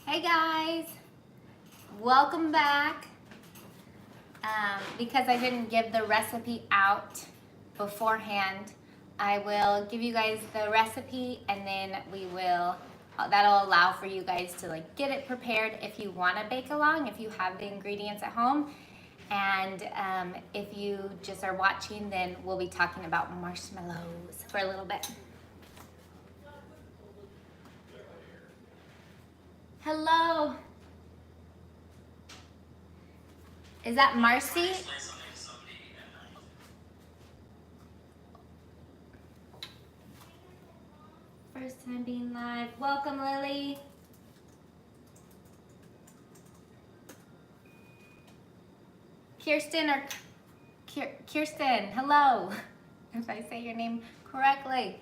Hey guys, welcome back. Because I didn't give the recipe out beforehand, I will give you guys the recipe and then that'll allow for you guys to get it prepared if you want to bake along, if you have the ingredients at home. And if you just are watching, then we'll be talking about marshmallows for a little bit. Hello. Is that Marcy? First time being live. Welcome, Lily. Kirsten Kirsten, hello. If I say your name correctly.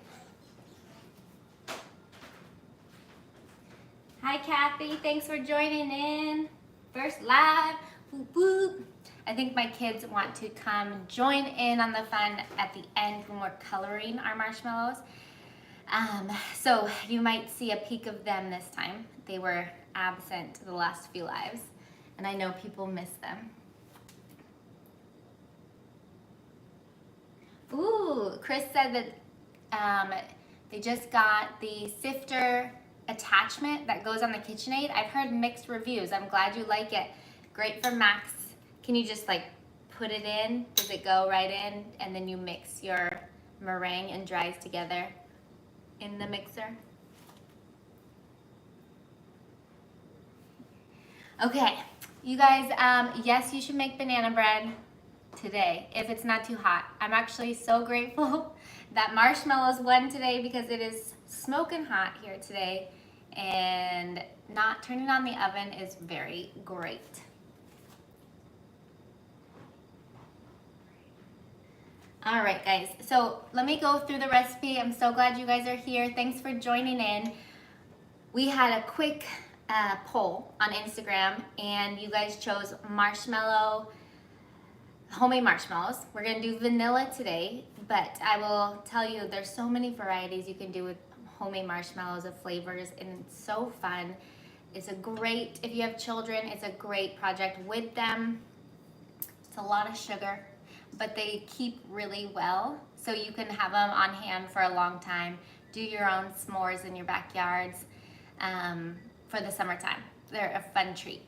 Hi, Kathy. Thanks for joining in. First live. Whoop, whoop. I think my kids want to come join in on the fun at the end when we're coloring our marshmallows. So you might see a peek of them this time. They were absent the last few lives, and I know people miss them. Ooh, Chris said that they just got the sifter attachment that goes on the KitchenAid. I've heard mixed reviews. I'm glad you like it. Great for Max. Can you just put it in? Does it go right in? And then you mix your meringue and dries together in the mixer? Okay, you guys, yes, you should make banana bread today if it's not too hot. I'm actually so grateful that Marshmallows won today because it is smoking hot here today, and not turning on the oven is very great. All right, guys, so let me go through the recipe. I'm so glad you guys are here. Thanks for joining in. We had a quick poll on Instagram, and you guys chose homemade marshmallows. We're gonna do vanilla today, but I will tell you there's so many varieties you can do with homemade marshmallows of flavors, and it's so fun. It's a great, if you have children, it's a great project with them. It's a lot of sugar, but they keep really well, so you can have them on hand for a long time. Do your own s'mores in your backyards for the summertime. They're a fun treat.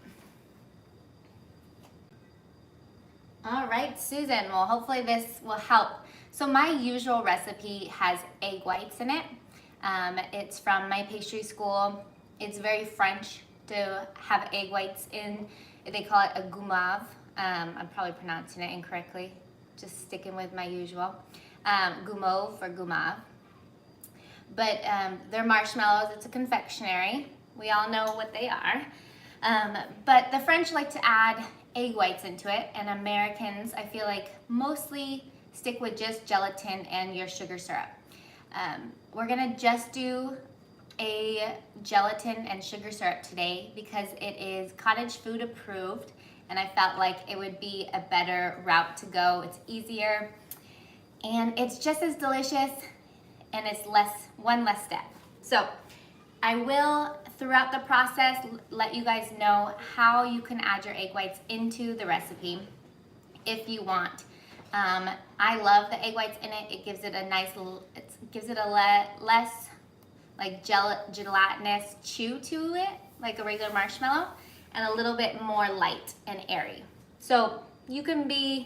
All right, Susan, well, hopefully this will help. So my usual recipe has egg whites in it. It's from my pastry school. It's very French to have egg whites in. They call it agave. I'm probably pronouncing it incorrectly. Just sticking with my usual. Guimauve or gumave. But they're marshmallows. It's a confectionery. We all know what they are. But the French like to add egg whites into it, and Americans, I feel like, mostly stick with just gelatin and your sugar syrup. We're gonna just do a gelatin and sugar syrup today because it is cottage food approved, and I felt like it would be a better route to go. It's easier, and it's just as delicious, and it's one less step. So I will, throughout the process, let you guys know how you can add your egg whites into the recipe if you want. I love the egg whites in it. It gives it a nice, less gelatinous chew to it, like a regular marshmallow, and a little bit more light and airy. So you can do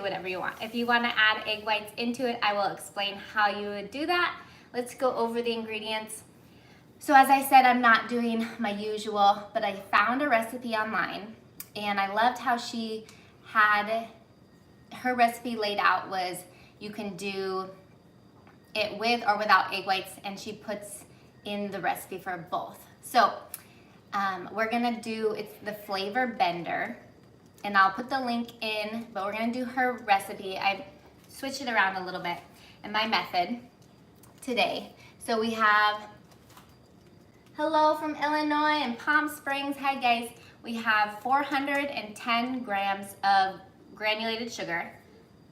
whatever you want. If you want to add egg whites into it, I will explain how you would do that. Let's go over the ingredients. So as I said, I'm not doing my usual, but I found a recipe online, and I loved how she had her recipe laid out. Was you can do it with or without egg whites, and she puts in the recipe for both. So we're gonna do, it's the flavor bender, and I'll put the link in, but we're gonna do her recipe. I switched it around a little bit in my method today. So we have, hello from Illinois and Palm Springs. Hi guys. We have 410 grams of granulated sugar.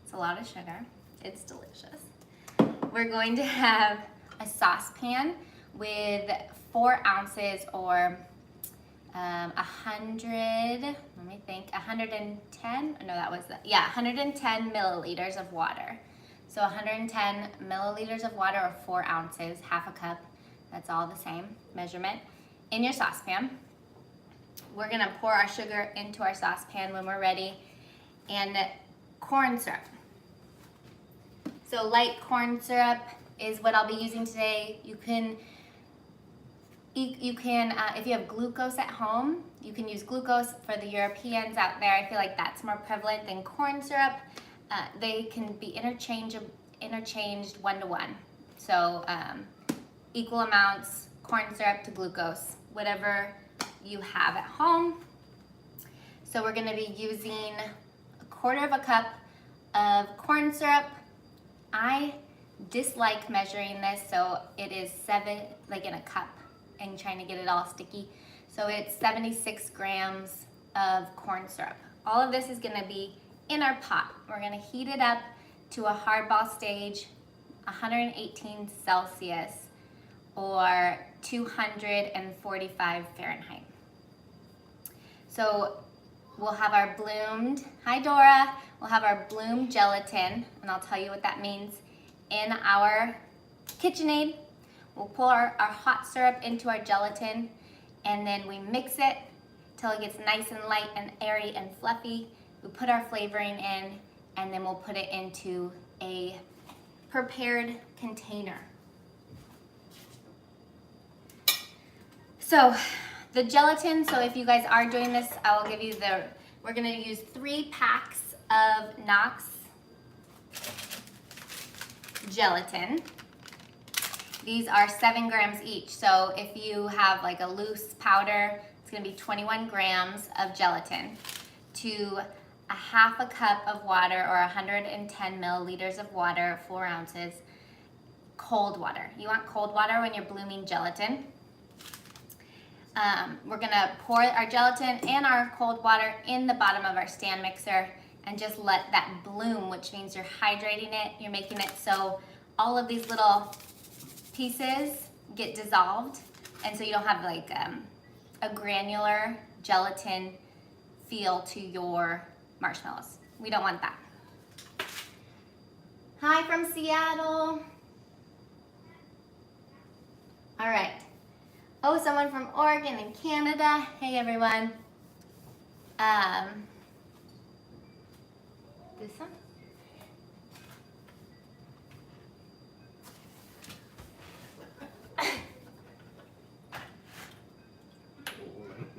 It's a lot of sugar. It's delicious. We're going to have a saucepan with 4 ounces or 110 milliliters of water. So 110 milliliters of water or 4 ounces, half a cup, that's all the same measurement, in your saucepan. We're gonna pour our sugar into our saucepan when we're ready, and corn syrup. So light corn syrup is what I'll be using today. You can, if you have glucose at home, you can use glucose. For the Europeans out there, I feel like that's more prevalent than corn syrup. They can be interchanged 1-to-1. So equal amounts corn syrup to glucose, whatever you have at home. So we're gonna be using 1/4 cup of corn syrup. I dislike measuring this, so it is 7, like in a cup, and trying to get it all sticky. So it's 76 grams of corn syrup. All of this is gonna be in our pot. We're gonna heat it up to a hardball stage, 118 Celsius or 245 Fahrenheit. So we'll have our bloomed, hi Dora, we'll have our bloomed gelatin, and I'll tell you what that means, in our KitchenAid. We'll pour our hot syrup into our gelatin, and then we mix it till it gets nice and light and airy and fluffy. We put our flavoring in, and then we'll put it into a prepared container. So the gelatin, so if you guys are doing this, I will give you we're gonna use 3 packs of Knox gelatin. These are 7 grams each. So if you have like a loose powder, it's gonna be 21 grams of gelatin to a half a cup of water or 110 milliliters of water, 4 ounces, cold water. You want cold water when you're blooming gelatin. We're gonna pour our gelatin and our cold water in the bottom of our stand mixer and just let that bloom, which means you're hydrating it. You're making it so all of these little pieces get dissolved, and so you don't have like a granular gelatin feel to your marshmallows. We don't want that. Hi from Seattle. All right. Oh, someone from Oregon and Canada. Hey everyone. This one?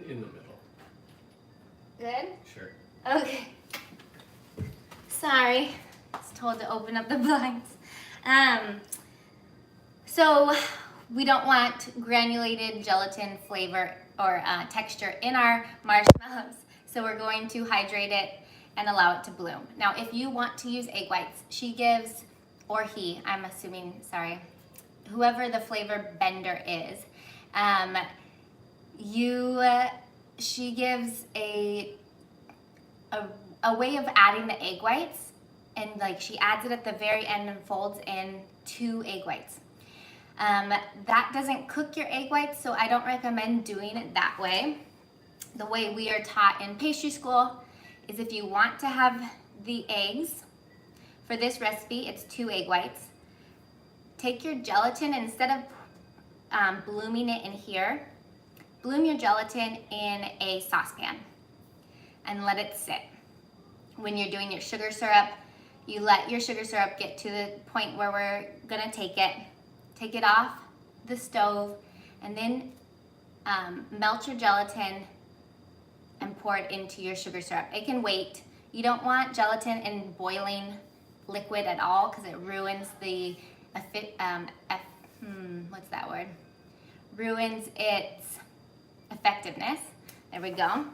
In the middle. Good? Sure. Okay. Sorry. I was told to open up the blinds. So we don't want granulated gelatin flavor or texture in our marshmallows. So we're going to hydrate it and allow it to bloom. Now, if you want to use egg whites, she gives, or he, I'm assuming, sorry, whoever the flavor bender is, she gives a way of adding the egg whites, and like she adds it at the very end and folds in 2 egg whites. That doesn't cook your egg whites, so I don't recommend doing it that way. The way we are taught in pastry school is if you want to have the eggs, for this recipe it's 2 egg whites. Take your gelatin, instead of blooming it in here, bloom your gelatin in a saucepan and let it sit. When you're doing your sugar syrup, you let your sugar syrup get to the point where we're gonna take it off the stove, and then melt your gelatin and pour it into your sugar syrup. It can wait. You don't want gelatin in boiling liquid at all because it ruins the, what's that word? Ruins its effectiveness. There we go.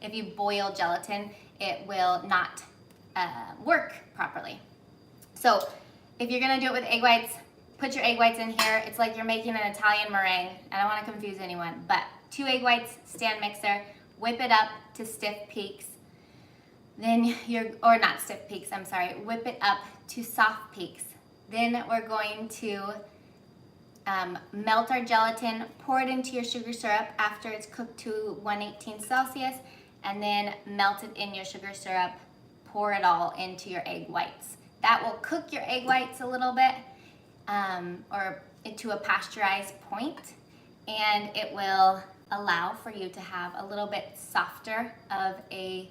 If you boil gelatin, it will not work properly. So if you're gonna do it with egg whites, put your egg whites in here. It's like you're making an Italian meringue. I don't want to confuse anyone, but 2 egg whites, stand mixer, whip it up to stiff peaks. Then or not stiff peaks, I'm sorry, whip it up to soft peaks. Then we're going to melt our gelatin, pour it into your sugar syrup after it's cooked to 118 Celsius, and then melt it in your sugar syrup, pour it all into your egg whites. That will cook your egg whites a little bit, or to a pasteurized point, and it will allow for you to have a little bit softer of a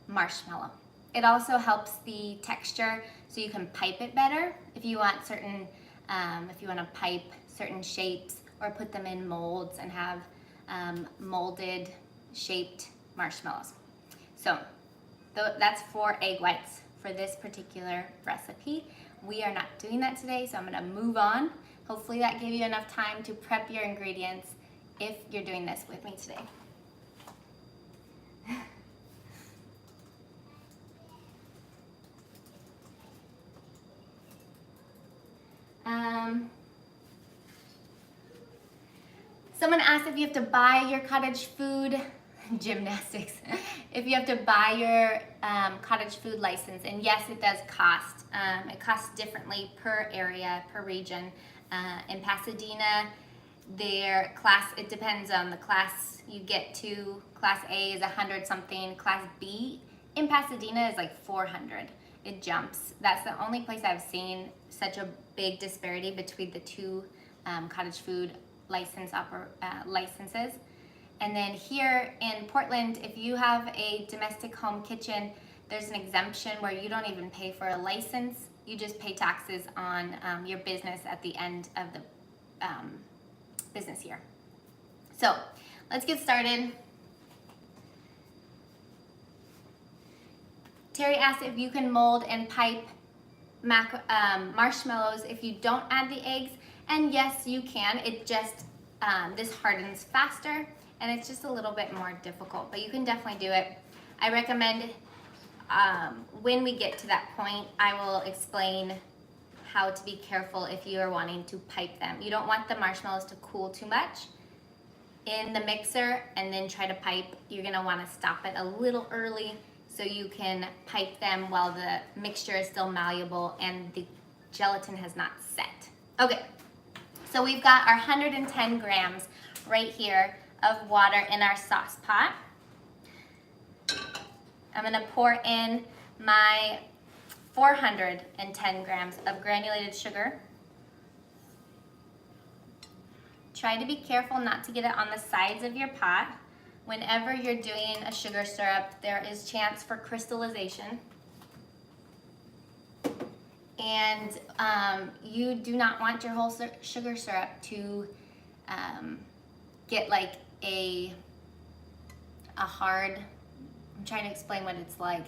marshmallow. It also helps the texture, so you can pipe it better if you want certain, if you want to pipe certain shapes or put them in molds and have molded shaped marshmallows. So that's 4 egg whites for this particular recipe. We are not doing that today, so I'm going to move on. Hopefully that gave you enough time to prep your ingredients if you're doing this with me today. Someone asked if you have to buy your cottage food gymnastics. If you have to buy your cottage food license, and yes, it does cost. It costs differently per area, per region. In Pasadena, their class, it depends on the class you get to. Class A is 100 something. Class B in Pasadena is like 400. It jumps. That's the only place I've seen such a big disparity between the two cottage food licenses. And then here in Portland, if you have a domestic home kitchen, there's an exemption where you don't even pay for a license. You just pay taxes on your business at the end of the business year. So let's get started. Terry asked if you can mold and pipe marshmallows if you don't add the eggs. And yes, you can. It just, this hardens faster and it's just a little bit more difficult, but you can definitely do it. I recommend when we get to that point, I will explain how to be careful if you are wanting to pipe them. You don't want the marshmallows to cool too much in the mixer and then try to pipe. You're gonna wanna stop it a little early so you can pipe them while the mixture is still malleable and the gelatin has not set. Okay, so we've got our 110 grams right here of water in our sauce pot. I'm gonna pour in my 410 grams of granulated sugar. Try to be careful not to get it on the sides of your pot. Whenever you're doing a sugar syrup, there is chance for crystallization. And you do not want your whole sugar syrup to get like a hard, I'm trying to explain what it's like.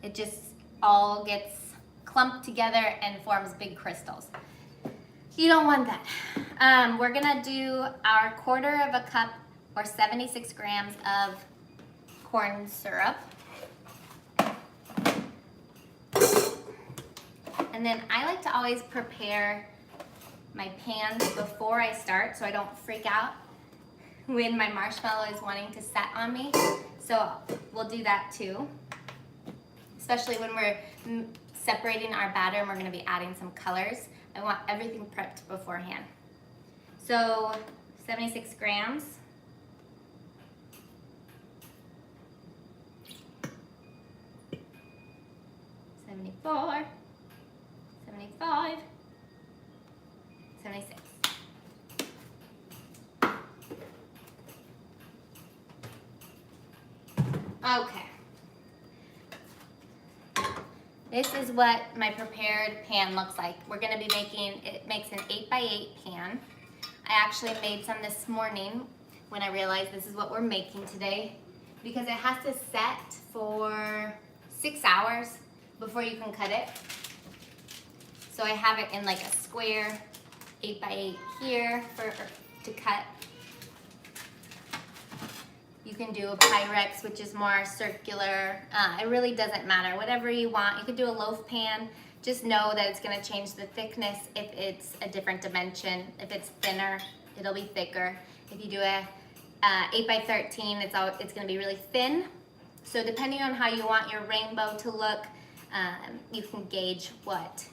It just all gets clumped together and forms big crystals. You don't want that. We're gonna do our 1/4 cup or 76 grams of corn syrup. And then I like to always prepare my pans before I start so I don't freak out when my marshmallow is wanting to set on me. So we'll do that too, especially when we're separating our batter and we're gonna be adding some colors. I want everything prepped beforehand. So 76 grams. 74, 75, 76. Okay. This is what my prepared pan looks like. We're gonna be making, it makes an 8x8 pan. I actually made some this morning when I realized this is what we're making today because it has to set for 6 hours before you can cut it. So I have it in like a square 8x8 here to cut. You can do a Pyrex, which is more circular. It really doesn't matter, whatever you want. You could do a loaf pan. Just know that it's gonna change the thickness if it's a different dimension. If it's thinner, it'll be thicker. If you do a 8x13, it's gonna be really thin. So depending on how you want your rainbow to look, you can gauge what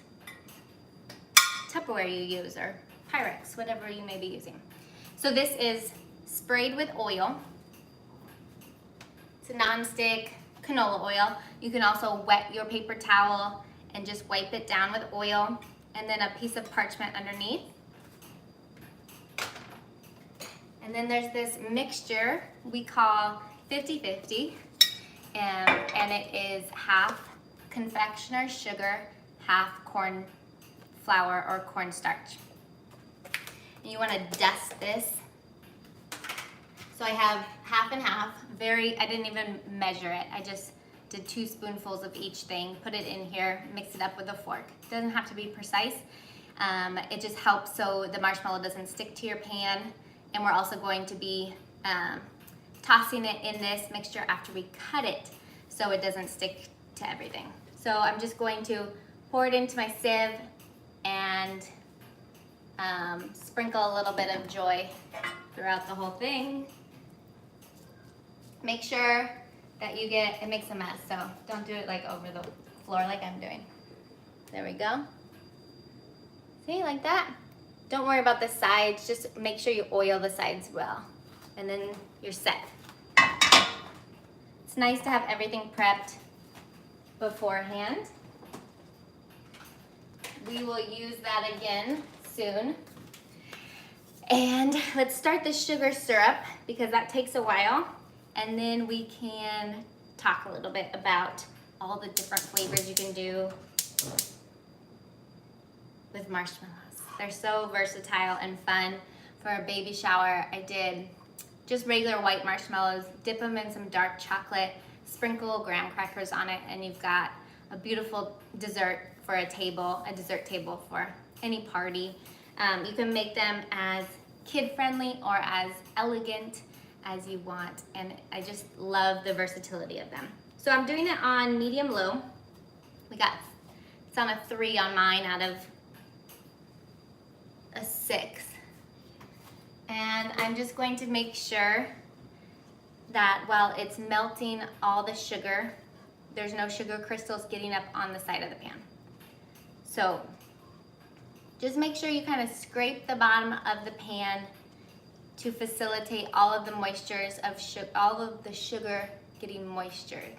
Tupperware you use or Pyrex, whatever you may be using. So this is sprayed with oil. It's a non-stick canola oil. You can also wet your paper towel and just wipe it down with oil, and then a piece of parchment underneath. And then there's this mixture we call 50-50, and it is half confectioner's sugar, half corn flour or cornstarch. And you want to dust this. So I have half and half. I didn't even measure it. I just did 2 spoonfuls of each thing, put it in here, mix it up with a fork. It doesn't have to be precise. It just helps so the marshmallow doesn't stick to your pan. And we're also going to be tossing it in this mixture after we cut it so it doesn't stick to everything. So I'm just going to pour it into my sieve and sprinkle a little bit of joy throughout the whole thing. Make sure that it makes a mess, so don't do it like over the floor like I'm doing. There we go. See, like that? Don't worry about the sides, just make sure you oil the sides well, and then you're set. It's nice to have everything prepped beforehand. We will use that again soon. And let's start the sugar syrup because that takes a while. And then we can talk a little bit about all the different flavors you can do with marshmallows. They're so versatile and fun. For a baby shower, I did just regular white marshmallows, dip them in some dark chocolate, sprinkle graham crackers on it, and you've got a beautiful dessert for a dessert table for any party. You can make them as kid-friendly or as elegant as you want, and I just love the versatility of them. So I'm doing it on medium-low. It's on a 3 on mine out of a 6. And I'm just going to make sure that while it's melting all the sugar, there's no sugar crystals getting up on the side of the pan. So just make sure you kind of scrape the bottom of the pan to facilitate all of the moistures of all of the sugar getting moistured.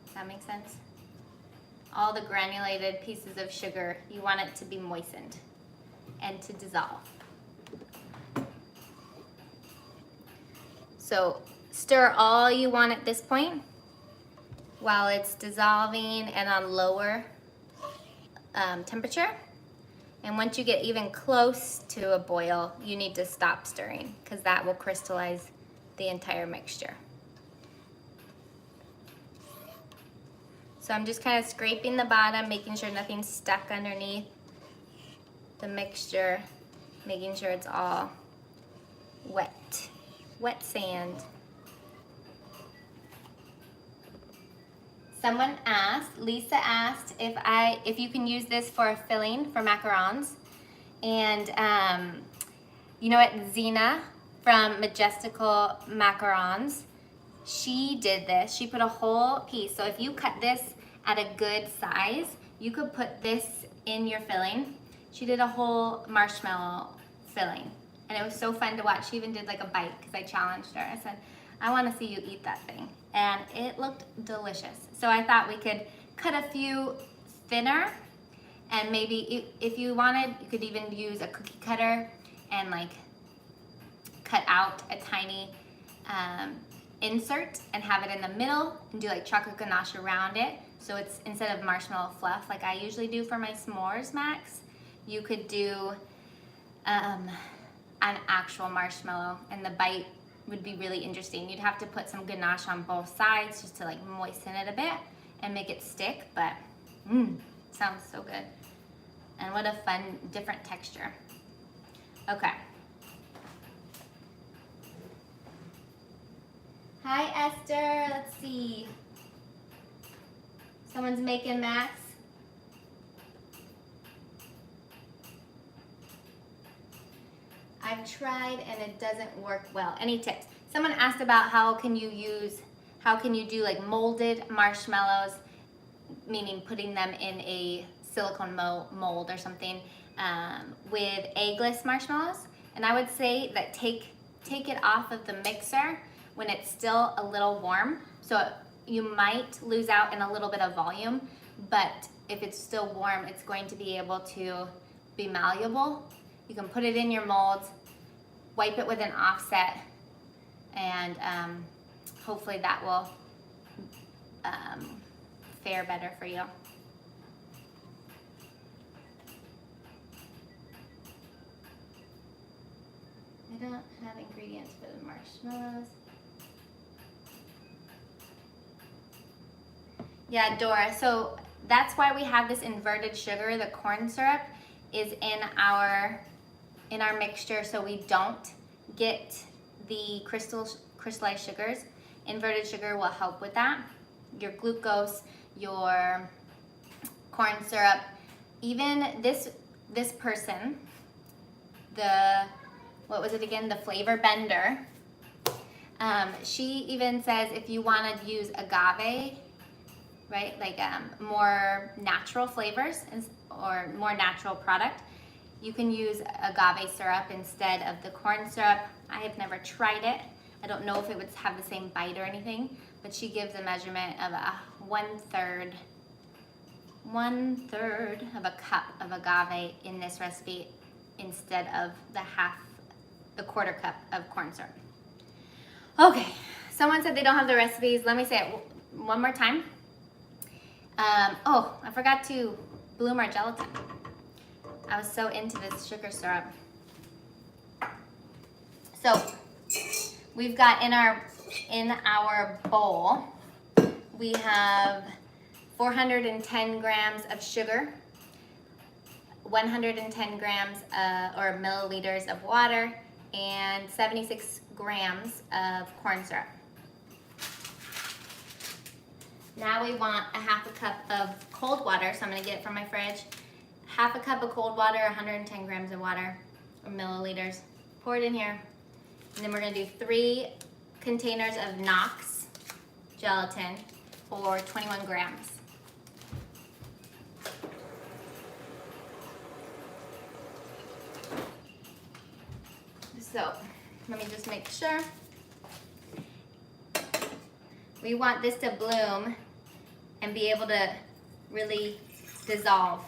Does that make sense? All the granulated pieces of sugar, you want it to be moistened and to dissolve. So stir all you want at this point while it's dissolving and on lower temperature. And once you get even close to a boil, you need to stop stirring because that will crystallize the entire mixture. So I'm just kind of scraping the bottom, making sure nothing's stuck underneath the mixture, making sure it's all wet sand. Lisa asked if you can use this for a filling for macarons. And you know what, Zena from Majestical Macarons, she did this. She put a whole piece. So if you cut this at a good size, you could put this in your filling. She did a whole marshmallow filling. And it was so fun to watch. She even did like a bite because I challenged her. I said, I want to see you eat that thing. And it looked delicious. So I thought we could cut a few thinner, and maybe if you wanted, you could even use a cookie cutter and like cut out a tiny insert and have it in the middle and do like chocolate ganache around it. So it's instead of marshmallow fluff like I usually do for my s'mores max, you could do an actual marshmallow, and the bite would be really interesting. You'd have to put some ganache on both sides just to like moisten it a bit and make it stick, but sounds so good. And what a fun, different texture. Okay. Hi, Esther. Let's see. Someone's making Max. I've tried and it doesn't work well. Any tips? Someone asked about how can you do like molded marshmallows, meaning putting them in a silicone mold or something. with eggless marshmallows. And I would say that take it off of the mixer when it's still a little warm. So you might lose out in a little bit of volume, but if it's still warm, it's going to be able to be malleable. You can put it in your molds, wipe it with an offset, and hopefully that will fare better for you. I don't have ingredients for the marshmallows. Yeah, Dora, so that's why we have this inverted sugar. The corn syrup is in our mixture so we don't get the crystallized sugars. Inverted sugar will help with that. Your glucose, your corn syrup, even this person, what was it again? The flavor bender. She even says if you want to use agave, right, like more natural flavors or more natural product, you can use agave syrup instead of the corn syrup. I have never tried it. I don't know if it would have the same bite or anything, but she gives a measurement of a one third of a cup of agave in this recipe instead of the quarter cup of corn syrup. Okay, someone said they don't have the recipes. Let me say it one more time. Oh, I forgot to bloom our gelatin. I was so into this sugar syrup. So we've got in our bowl, we have 410 grams of sugar, 110 grams or milliliters of water, and 76 grams of corn syrup. Now we want a half a cup of cold water, so I'm gonna get it from my fridge. Half a cup of cold water, 110 grams of water, or milliliters. Pour it in here. And then we're gonna do 3 containers of Knox gelatin for 21 grams. So, let me just make sure. We want this to bloom and be able to really dissolve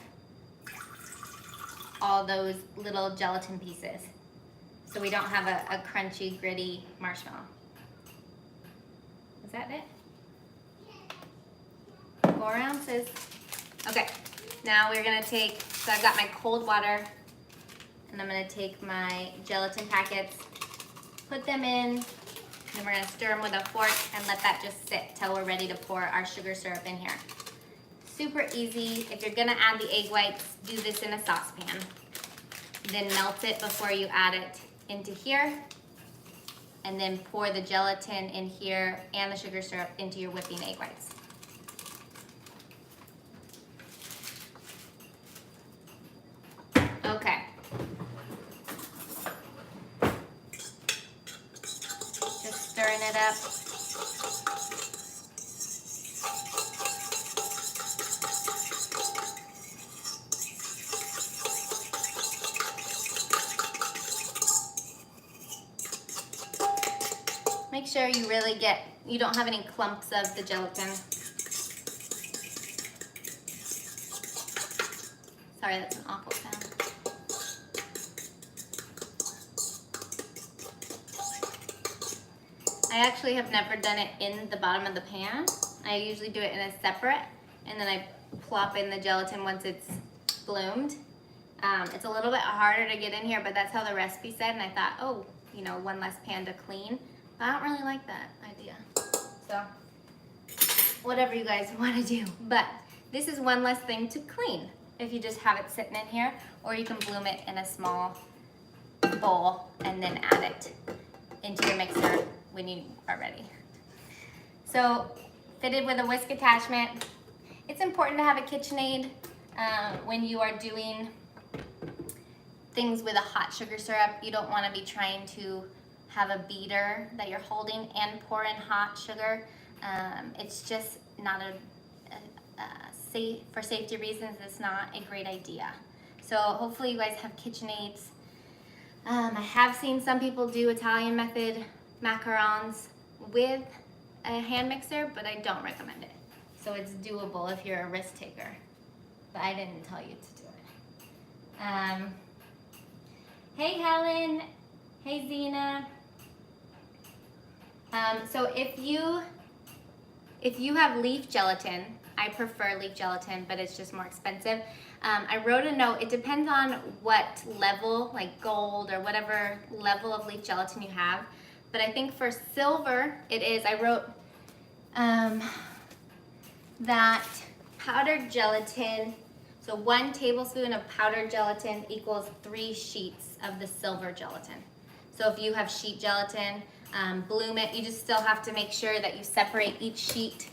all those little gelatin pieces so we don't have a crunchy, gritty marshmallow. Is that it? 4 ounces. Okay, now we're gonna take, so I've got my cold water and I'm gonna take my gelatin packets, put them in, and we're gonna stir them with a fork and let that just sit till we're ready to pour our sugar syrup in here. Super easy. If you're gonna add the egg whites, do this in a saucepan. Then melt it before you add it into here. And then pour the gelatin in here and the sugar syrup into your whipping egg whites. Okay. Just stirring it up. Make sure you really you don't have any clumps of the gelatin. Sorry, that's an awful sound. I actually have never done it in the bottom of the pan. I usually do it in a separate, and then I plop in the gelatin once it's bloomed. It's a little bit harder to get in here, but that's how the recipe said, and I thought, oh, you know, one less pan to clean. I don't really like that idea. So, whatever you guys want to do. But this is one less thing to clean if you just have it sitting in here, or you can bloom it in a small bowl and then add it into your mixer when you are ready. So, fitted with a whisk attachment. It's important to have a KitchenAid when you are doing things with a hot sugar syrup. You don't want to be trying to have a beater that you're holding and pour in hot sugar. It's just not for safety reasons, it's not a great idea. So hopefully you guys have KitchenAids. I have seen some people do Italian method macarons with a hand mixer, but I don't recommend it. So it's doable if you're a risk taker, but I didn't tell you to do it. Hey Helen, hey Zena. So if you have leaf gelatin, I prefer leaf gelatin, but it's just more expensive. I wrote a note. It depends on what level, like gold or whatever level of leaf gelatin you have. But I think for silver, it is. I wrote that powdered gelatin, so 1 tablespoon of powdered gelatin equals 3 sheets of the silver gelatin. So if you have sheet gelatin, bloom it. You just still have to make sure that you separate each sheet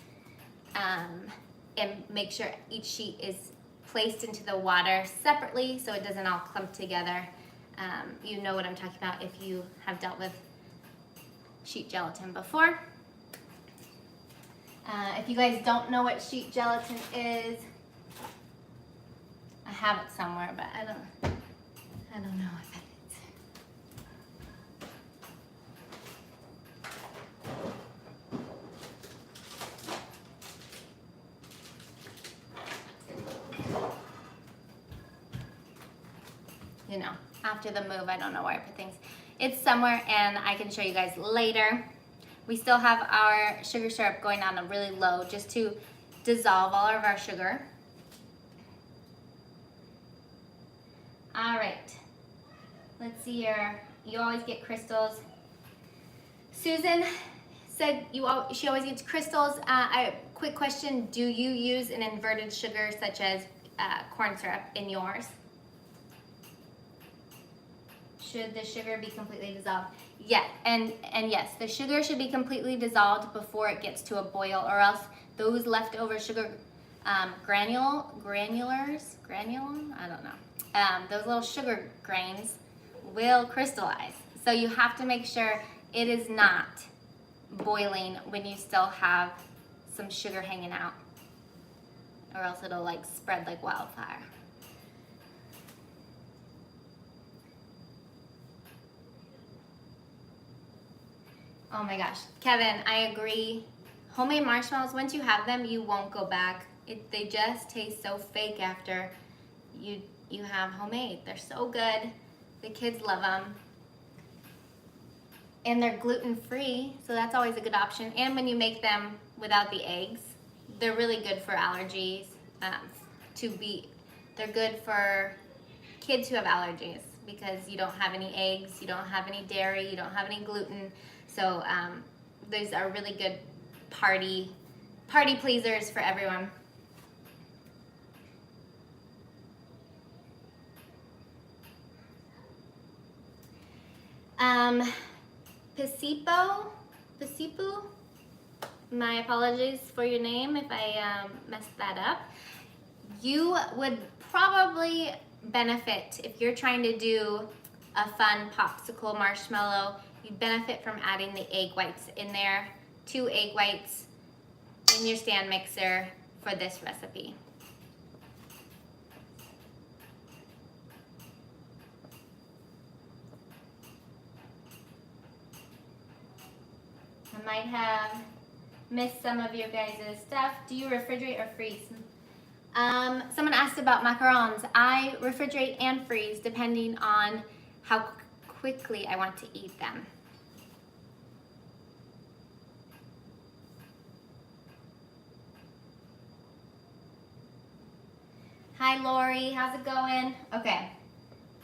and make sure each sheet is placed into the water separately so it doesn't all clump together. You know what I'm talking about if you have dealt with sheet gelatin before. If you guys don't know what sheet gelatin is, I have it somewhere, but I don't know if it is. You know, after the move, I don't know where I put things. It's somewhere, and I can show you guys later. We still have our sugar syrup going on a really low just to dissolve all of our sugar. All right, let's see here. You always get crystals. Susan said she always gets crystals. Quick question, do you use an inverted sugar such as corn syrup in yours? Should the sugar be completely dissolved? Yeah, and yes, the sugar should be completely dissolved before it gets to a boil, or else those leftover sugar granulum, I don't know. Those little sugar grains will crystallize. So you have to make sure it is not boiling when you still have some sugar hanging out, or else it'll like spread like wildfire. Oh my gosh, Kevin, I agree. Homemade marshmallows, once you have them, you won't go back. They just taste so fake after you have homemade. They're so good. The kids love them. And they're gluten-free, so that's always a good option. And when you make them without the eggs, they're really good for allergies. They're good for kids who have allergies because you don't have any eggs, you don't have any dairy, you don't have any gluten. So those are really good party pleasers for everyone. Pasipu, my apologies for your name if I messed that up. You would probably benefit if you're trying to do a fun popsicle marshmallow. You'd benefit from adding the egg whites in there, 2 egg whites in your stand mixer for this recipe. I might have missed some of your guys' stuff. Do you refrigerate or freeze? Someone asked about macarons. I refrigerate and freeze depending on how quickly I want to eat them. Hi Lori, how's it going? Okay,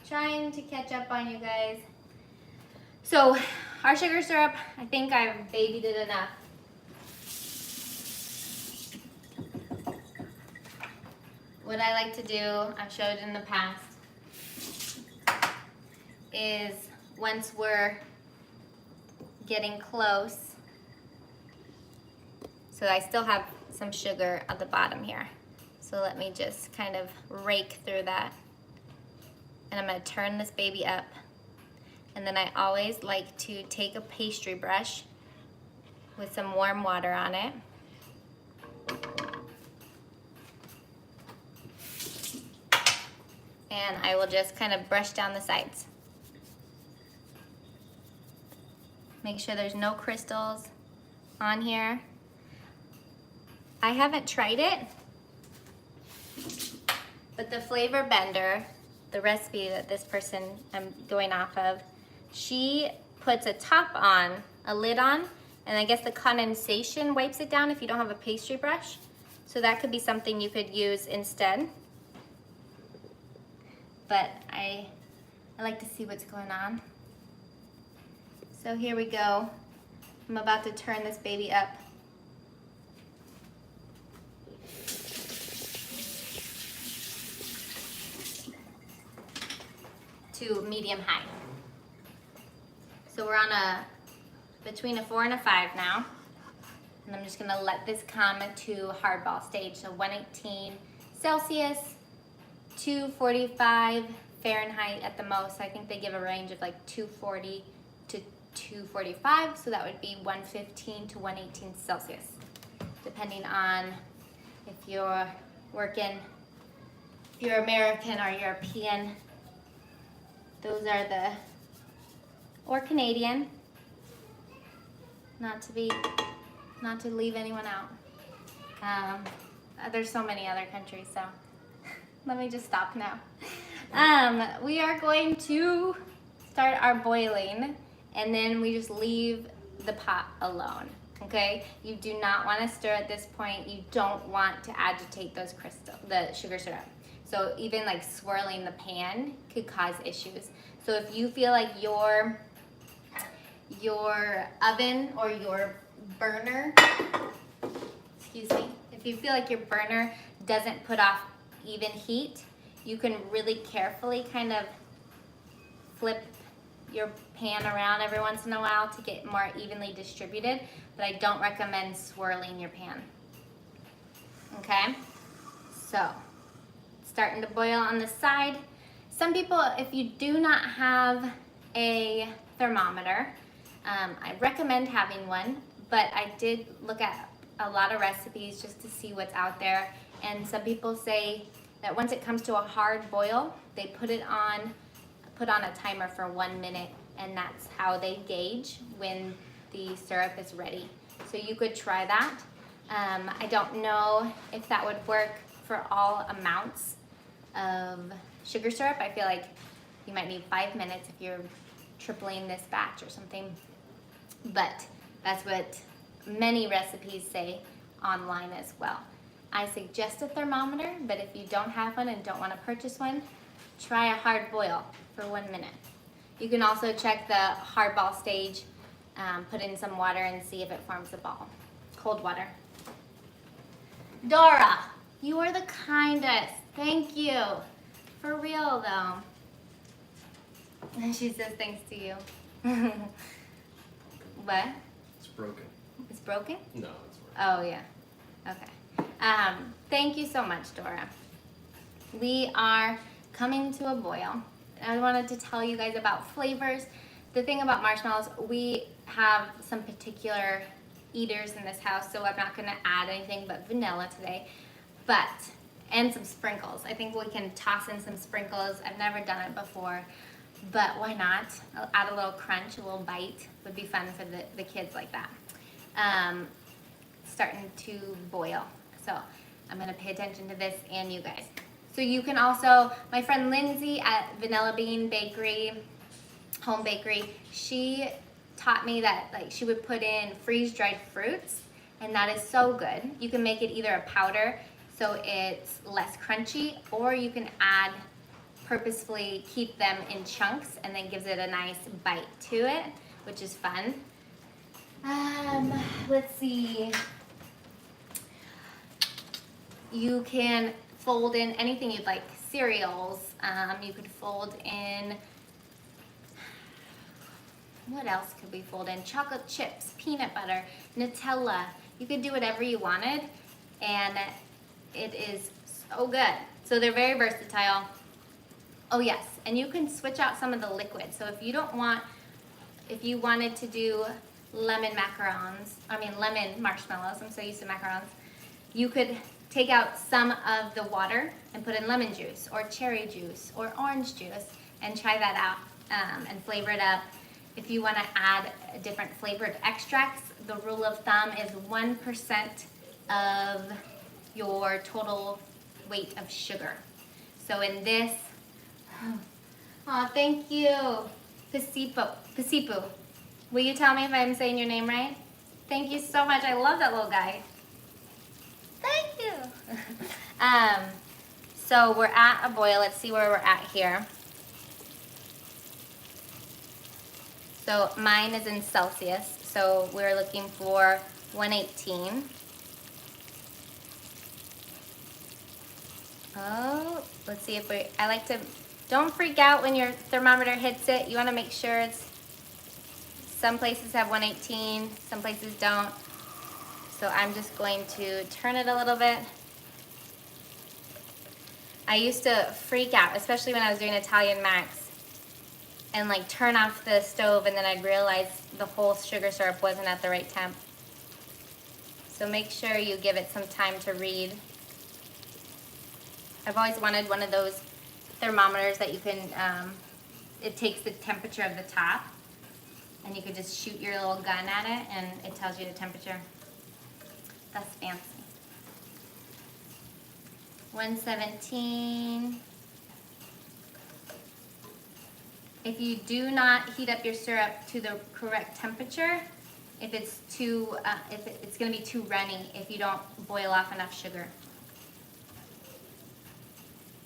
trying to catch up on you guys. So our sugar syrup, I think I've babied it enough. What I like to do, I've showed in the past, is once we're getting close, so I still have some sugar at the bottom here. So let me just kind of rake through that. And I'm gonna turn this baby up. And then I always like to take a pastry brush with some warm water on it. And I will just kind of brush down the sides. Make sure there's no crystals on here. I haven't tried it, but the Flavor Bender, the recipe that this person I'm going off of, she puts a top on, a lid on, and I guess the condensation wipes it down if you don't have a pastry brush. So that could be something you could use instead. But I like to see what's going on. So here we go. I'm about to turn this baby up. To medium high. So we're on between a 4 and a 5 now. And I'm just gonna let this come to hardball stage. So 118 Celsius, 245 Fahrenheit at the most. I think they give a range of like 240 to 245. So that would be 115 to 118 Celsius, depending on if you're working, if you're American or European. Those are or Canadian, not to leave anyone out. There's so many other countries, so let me just stop now. We are going to start our boiling, and then we just leave the pot alone, okay? You do not want to stir at this point. You don't want to agitate the sugar syrup. So even like swirling the pan could cause issues. So if you feel like your oven or your burner, excuse me, if you feel like your burner doesn't put off even heat, you can really carefully kind of flip your pan around every once in a while to get more evenly distributed, but I don't recommend swirling your pan. Okay, so starting to boil on the side. Some people, if you do not have a thermometer, I recommend having one, but I did look at a lot of recipes just to see what's out there, and some people say that once it comes to a hard boil, they put on a timer for 1 minute, and that's how they gauge when the syrup is ready. So you could try that. I don't know if that would work for all amounts of sugar syrup. I feel like you might need 5 minutes if you're tripling this batch or something, but that's what many recipes say online as well. I suggest a thermometer, but if you don't have one and don't want to purchase one, try a hard boil for 1 minute. You can also check the hard ball stage, put in some water and see if it forms a ball. Cold water. Dora, you are the kindest. Thank you. For real though. And she says thanks to you. What? It's broken. It's broken? No, it's working. Oh yeah. Okay. Thank you so much, Dora. We are coming to a boil. I wanted to tell you guys about flavors. The thing about marshmallows, we have some particular eaters in this house, so I'm not gonna add anything but vanilla today, and some sprinkles. I think we can toss in some sprinkles. I've never done it before, but why not? I'll add a little crunch, a little bite. Would be fun for the kids like that. Starting to boil. So I'm gonna pay attention to this and you guys. So you can also, my friend Lindsay at Vanilla Bean Bakery, Home Bakery, she taught me that like she would put in freeze-dried fruits, and that is so good. You can make it either a powder so it's less crunchy, or you can purposefully keep them in chunks, and then gives it a nice bite to it, which is fun. Let's see. You can fold in anything you'd like, cereals. You could fold in, what else could we fold in? Chocolate chips, peanut butter, Nutella. You could do whatever you wanted, and it is so good. So they're very versatile. Oh yes, and you can switch out some of the liquid. So if you wanted to do lemon marshmallows, I'm so used to macarons, you could take out some of the water and put in lemon juice or cherry juice or orange juice and try that out and flavor it up. If you want to add different flavored extracts, the rule of thumb is 1% of your total weight of sugar. So in this, oh, thank you, Pasipu. Will you tell me if I'm saying your name right? Thank you so much. I love that little guy. Thank you. So we're at a boil. Let's see where we're at here. So mine is in Celsius. So we're looking for 118. Oh, let's see if I like to, don't freak out when your thermometer hits it. You want to make sure some places have 118, some places don't. So I'm just going to turn it a little bit. I used to freak out, especially when I was doing Italian Max, and like turn off the stove, and then I'd realize the whole sugar syrup wasn't at the right temp. So make sure you give it some time to read. I've always wanted one of those thermometers that you can, it takes the temperature of the top, and you could just shoot your little gun at it, and it tells you the temperature. That's fancy. 117. If you do not heat up your syrup to the correct temperature, if it's too, it's going to be too runny if you don't boil off enough sugar.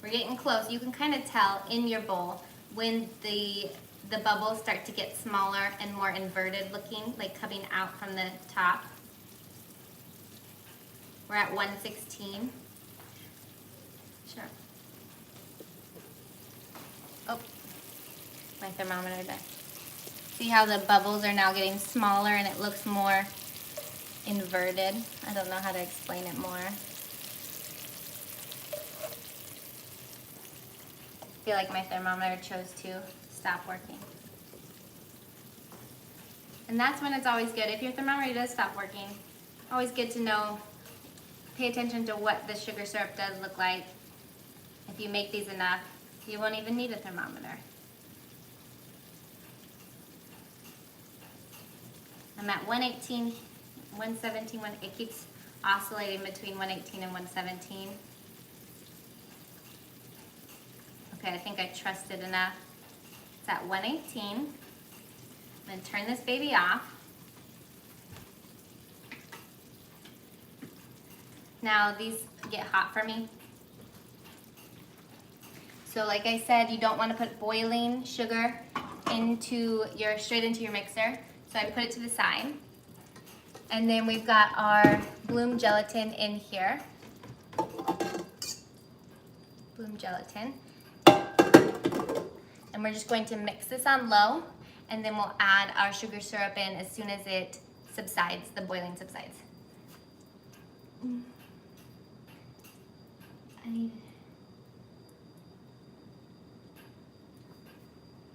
We're getting close. You can kind of tell in your bowl when the bubbles start to get smaller and more inverted looking, like coming out from the top. We're at 116. Sure. Oh, my thermometer died. See how the bubbles are now getting smaller and it looks more inverted? I don't know how to explain it more. I feel like my thermometer chose to stop working. And that's when it's always good. If your thermometer does stop working, always good to know, pay attention to what the sugar syrup does look like. If you make these enough, you won't even need a thermometer. I'm at 118, 117, it keeps oscillating between 118 and 117. Okay, I think I trusted enough. It's at 118. I'm going to turn this baby off. Now these get hot for me. So like I said, you don't want to put boiling sugar straight into your mixer. So I put it to the side. And then we've got our bloom gelatin in here. Bloom gelatin. And we're just going to mix this on low, and then we'll add our sugar syrup in as soon as it subsides, the boiling subsides. I need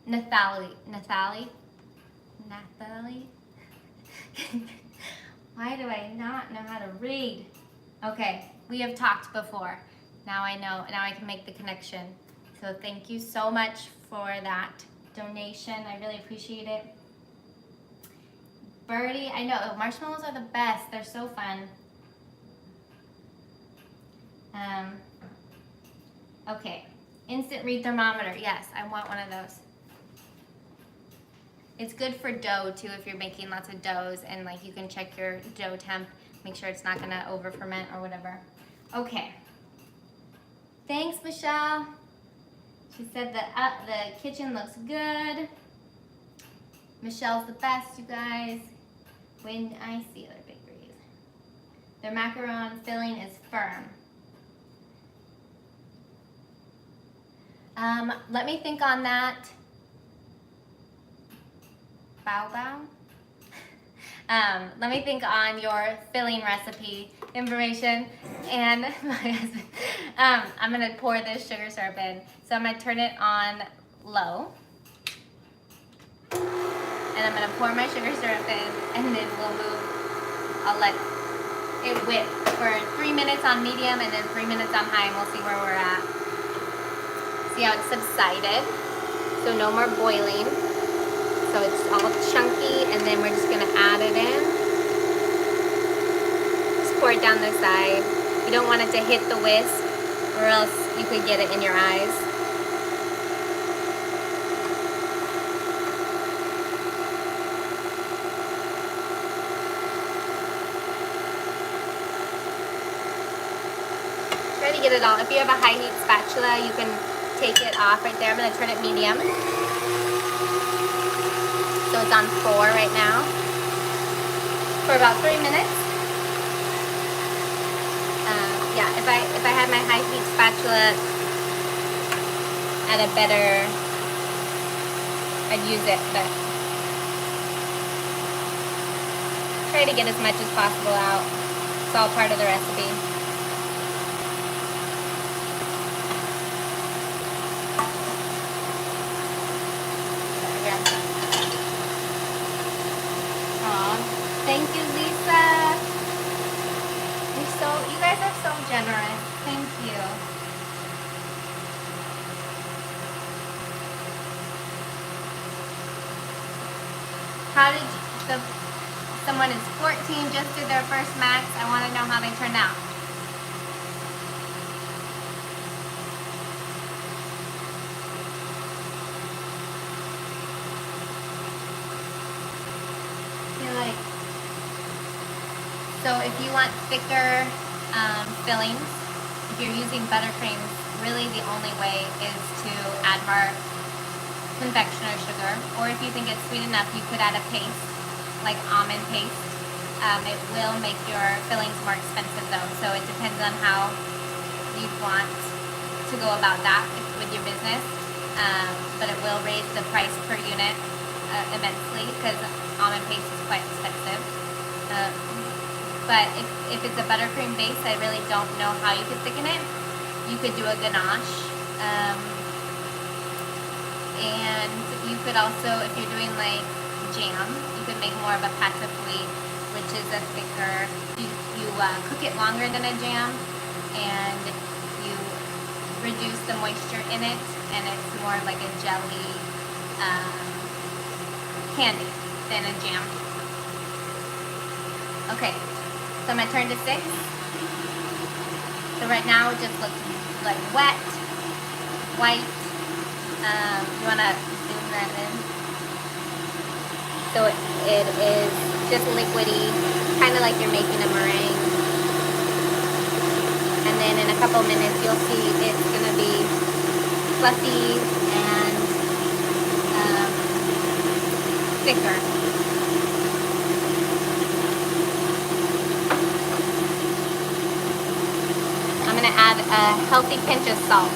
Nathalie. Why do I not know how to read? Okay, we have talked before. Now I know, now I can make the connection. So thank you so much for that donation. I really appreciate it. Birdie, I know, marshmallows are the best. They're so fun. Okay, instant read thermometer. Yes, I want one of those. It's good for dough too if you're making lots of doughs, and like you can check your dough temp, make sure it's not gonna over ferment or whatever. Okay. Thanks, Michelle. She said that the kitchen looks good. Michelle's the best, you guys. When I see other bakeries. Their macaron filling is firm. Let me think on that. Bow. Let me think on your filling recipe information, and my husband, I'm gonna pour this sugar syrup in. So I'm gonna turn it on low, and I'm gonna pour my sugar syrup in, and then we'll move. I'll let it whip for 3 minutes on medium and then 3 minutes on high, and we'll see where we're at. See how it's subsided? So no more boiling. So it's all chunky, and then we're just gonna add it in. Just pour it down the side. You don't want it to hit the whisk, or else you could get it in your eyes. Try to get it all. If you have a high heat spatula, you can take it off right there. I'm gonna turn it medium. So it's on 4 right now for about 3 minutes. Yeah, if I had my high heat spatula at a better, I'd use it, but try to get as much as possible out. It's all part of the recipe. Thank you, Lisa. You guys are so generous. Thank you. How did someone is 14, just did their first max. I want to know how they turned out. So if you want thicker fillings, if you're using buttercreams, really the only way is to add more confectioner sugar. Or if you think it's sweet enough, you could add a paste, like almond paste. It will make your fillings more expensive though, so it depends on how you want to go about that with your business. But it will raise the price per unit immensely because almond paste is quite expensive. But if it's a buttercream base, I really don't know how you could thicken it. You could do a ganache. And you could also, if you're doing like jam, you could make more of a pâte à fouille, which is a thicker, you cook it longer than a jam, and you reduce the moisture in it, and it's more like a jelly candy than a jam. Okay. So I'm going to turn to 6. So right now it just looks like wet, white. You want to zoom that in? So it is just liquidy, kind of like you're making a meringue. And then in a couple minutes you'll see it's going to be fluffy and thicker. I'm going to add a healthy pinch of salt.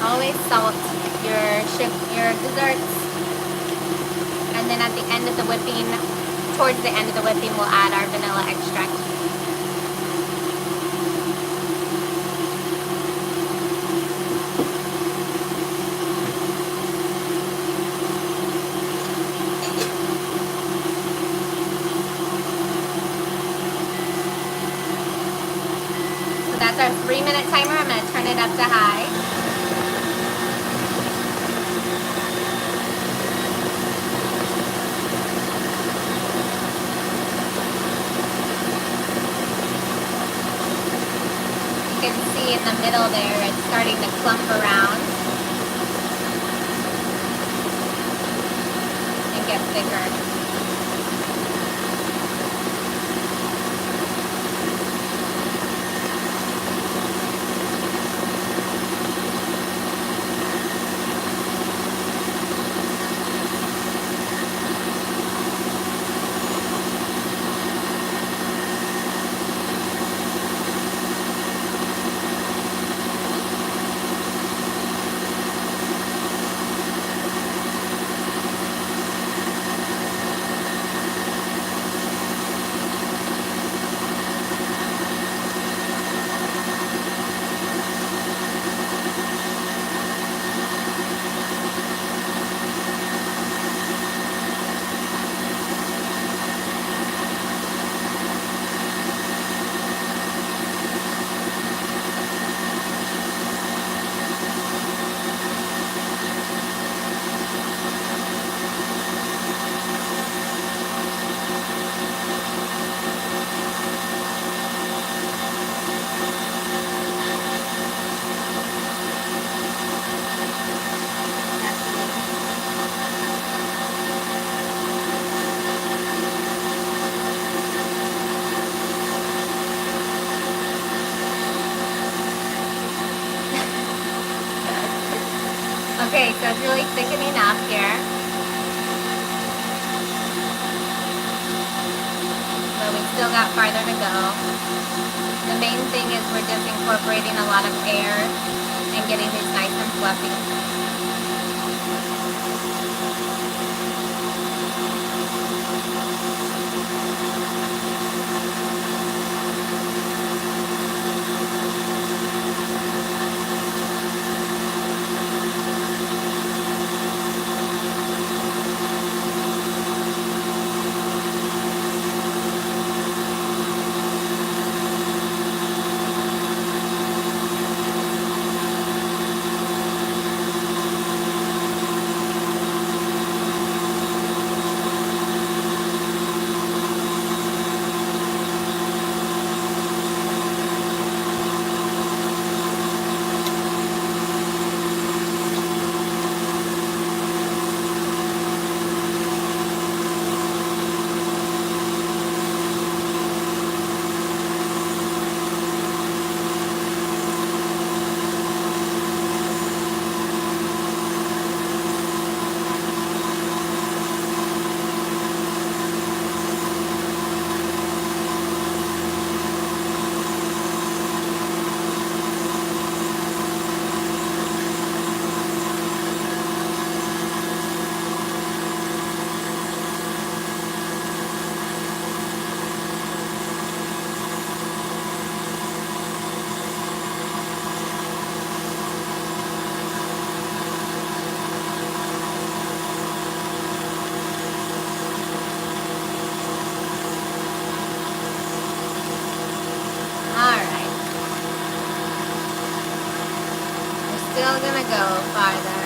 Always salt your desserts. And then at the end of the whipping, towards the end of the whipping, we'll add our vanilla extract. That's our 3-minute timer. I'm going to turn it up to high. You can see in the middle there, it's starting to clump around and get thicker. Okay, so it's really thickening up here. But we still got farther to go. The main thing is we're just incorporating a lot of air and getting these nice and fluffy. Still gonna go farther.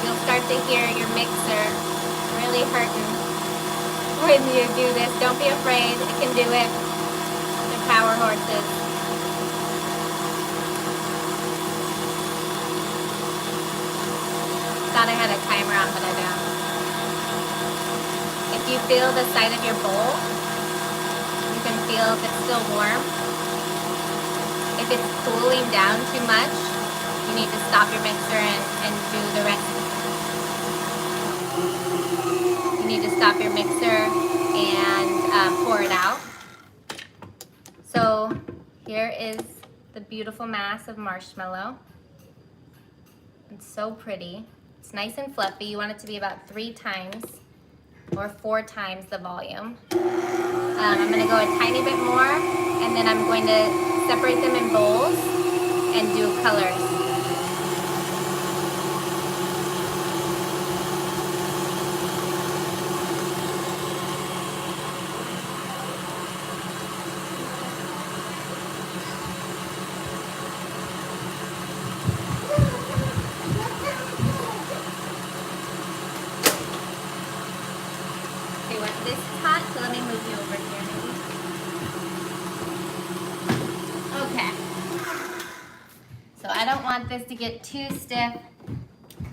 You'll start to hear your mixer really hurting when you do this. Don't be afraid, it can do it. They're power horses. Thought I had a timer on, but I don't. If you feel the side of your bowl, you can feel if it's still warm. If it's cooling down too much, you need to stop your mixer and do the rest. You need to stop your mixer and pour it out. So here is the beautiful mass of marshmallow. It's so pretty. It's nice and fluffy. You want it to be about 3 times or 4 times the volume. I'm going to go a tiny bit more, and then I'm going to separate them in bowls and do colors. This is hot, so let me move you over here maybe. Okay. So I don't want this to get too stiff.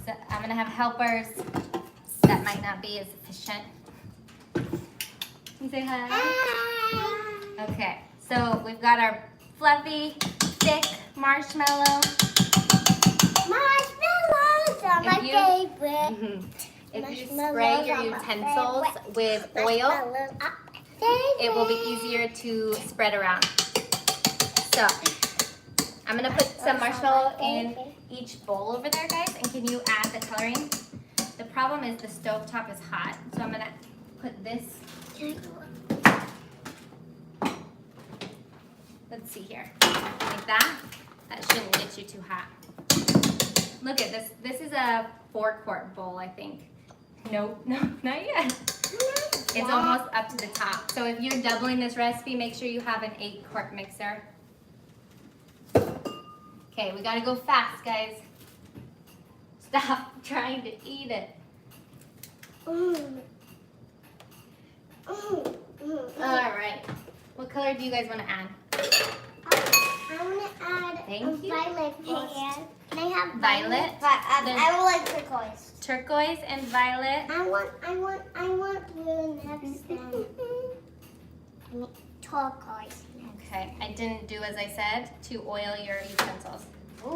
So I'm gonna have helpers that might not be as efficient. You say hi. Hi. Okay, so we've got our fluffy, thick marshmallow. Marshmallows are my favorite. If you spray your utensils with oil, it will be easier to spread around. So, I'm going to put some marshmallow in each bowl over there, guys. And can you add the coloring? The problem is the stovetop is hot. So I'm going to put this. Let's see here. Like that. That shouldn't get you too hot. Look at this. This is a 4-quart bowl, I think. No, not yet. It's almost up to the top. So if you're doubling this recipe, make sure you have an 8-quart mixer. Okay, we gotta go fast, guys. Stop trying to eat it. All right. What color do you guys want to add? I want to add Thank you. violet paste. Can I have Violet. I would like turquoise. Turquoise and violet. I want blue next then. Turquoise. Okay, I didn't do as I said to oil your utensils. Ooh.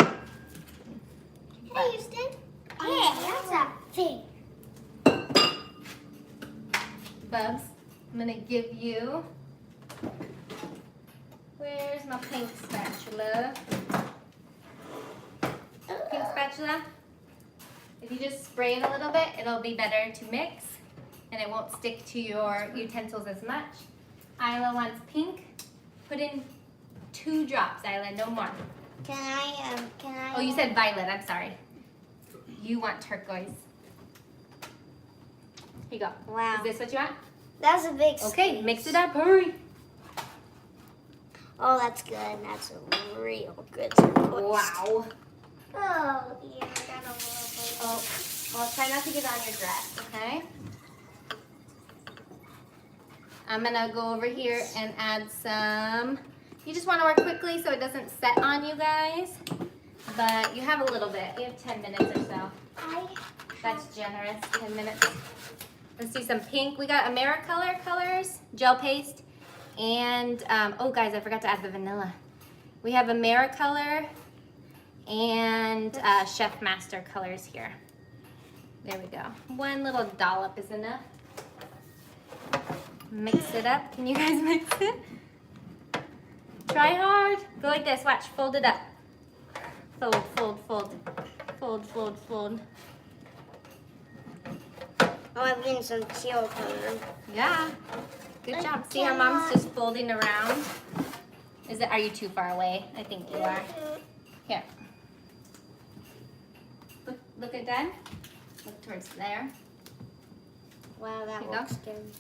Hey, Houston. Hey, that's a thing. Bubs, I'm gonna give you, where's my pink spatula? Pink spatula. If you just spray it a little bit, it'll be better to mix and it won't stick to your utensils as much. Isla wants pink. Put in 2 drops, Isla, no more. Can I? Oh, you said violet, I'm sorry. You want turquoise. Here you go. Wow. Is this what you want? That's a big Okay, squeeze. mix it up, hurry. Oh, that's good. That's a real good turquoise. Wow. Oh, yeah, I got a little bit. Oh, well, try not to get on your dress, okay? I'm gonna go over here and add some, you just wanna work quickly so it doesn't set on you guys, but you have a little bit. You have 10 minutes or so. That's generous, 10 minutes. Let's do some pink. We got Macaron colors, gel paste, and, oh guys, I forgot to add the vanilla. We have Macaron and Chef Master colors here. There we go. 1 little dollop is enough. Mix it up. Can you guys mix it? Try hard. Go like this. Watch. Fold it up. Fold, fold, fold. Fold, fold, fold. Oh, I'm getting some teal color. Yeah. Good job. See how mom's just folding around? Are you too far away? I think you are. Here. Look at that. Look towards there. Wow, that Here you looks good.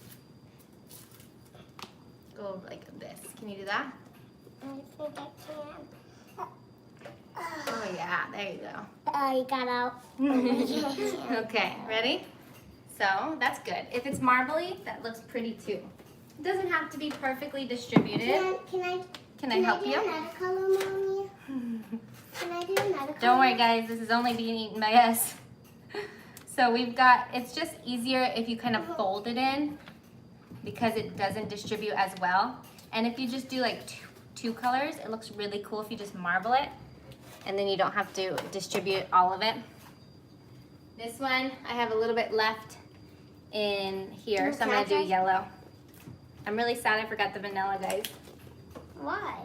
Go like this. Can you do that? I think I can. Oh yeah, there you go. Oh, you got out. Okay, ready? So that's good. If it's marbly, that looks pretty too. It doesn't have to be perfectly distributed. Can I help do you? Another color, Mommy? Can I do another color? Don't worry guys, this is only being eaten by us. So we've got, it's just easier if you kind of fold it in because it doesn't distribute as well. And if you just do like two colors, it looks really cool if you just marble it. And then you don't have to distribute all of it. This one, I have a little bit left in here, so I'm gonna do yellow. I'm really sad I forgot the vanilla, guys. Why?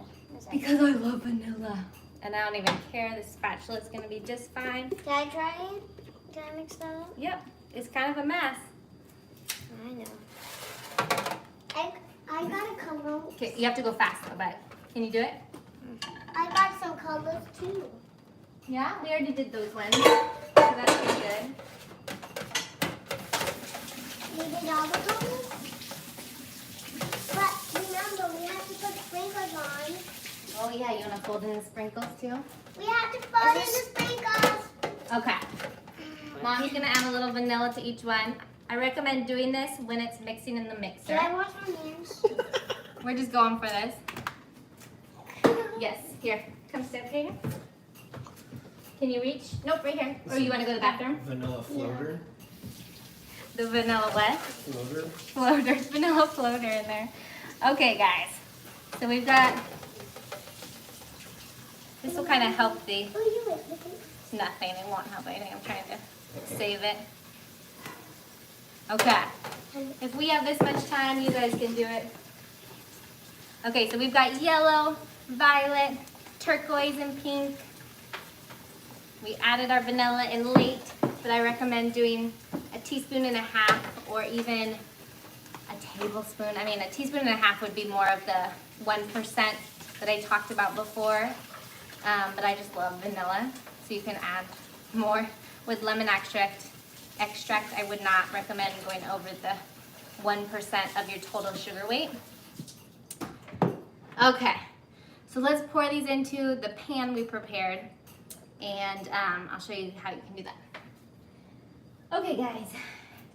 Because I love vanilla. And I don't even care, the spatula is gonna be just fine. Can I try it? Can I mix that up? Yep, it's kind of a mess. I know. I got a color. Okay, you have to go fast though, but can you do it? I got some colors too. Yeah, we already did those ones, so that's pretty good. We did all the colors? But remember, we have to put sprinkles on. Oh yeah, you wanna fold in the sprinkles too? We have to put in the sprinkles. Okay. Mommy's gonna add a little vanilla to each one. I recommend doing this when it's mixing in the mixer. Should I wash my hands? We're just going for this. Yes, here. Come step here. Can you reach? Nope, right here. Or you wanna go to the bathroom? Vanilla floater. The vanilla what? Floater. Floater, vanilla floater in there. Okay, guys. So we've got, this will kind of help the, Oh, you wait. it's nothing, it won't help anything. I'm trying to save it. Okay. If we have this much time, you guys can do it. Okay, so we've got yellow, violet, turquoise, and pink. We added our vanilla in late, but I recommend doing a teaspoon and a half or even a tablespoon. I mean, a teaspoon and a half would be more of the 1% that I talked about before, but I just love vanilla, so you can add more. With lemon extract, I would not recommend going over the 1% of your total sugar weight. Okay, so let's pour these into the pan we prepared, and I'll show you how you can do that. Okay, guys,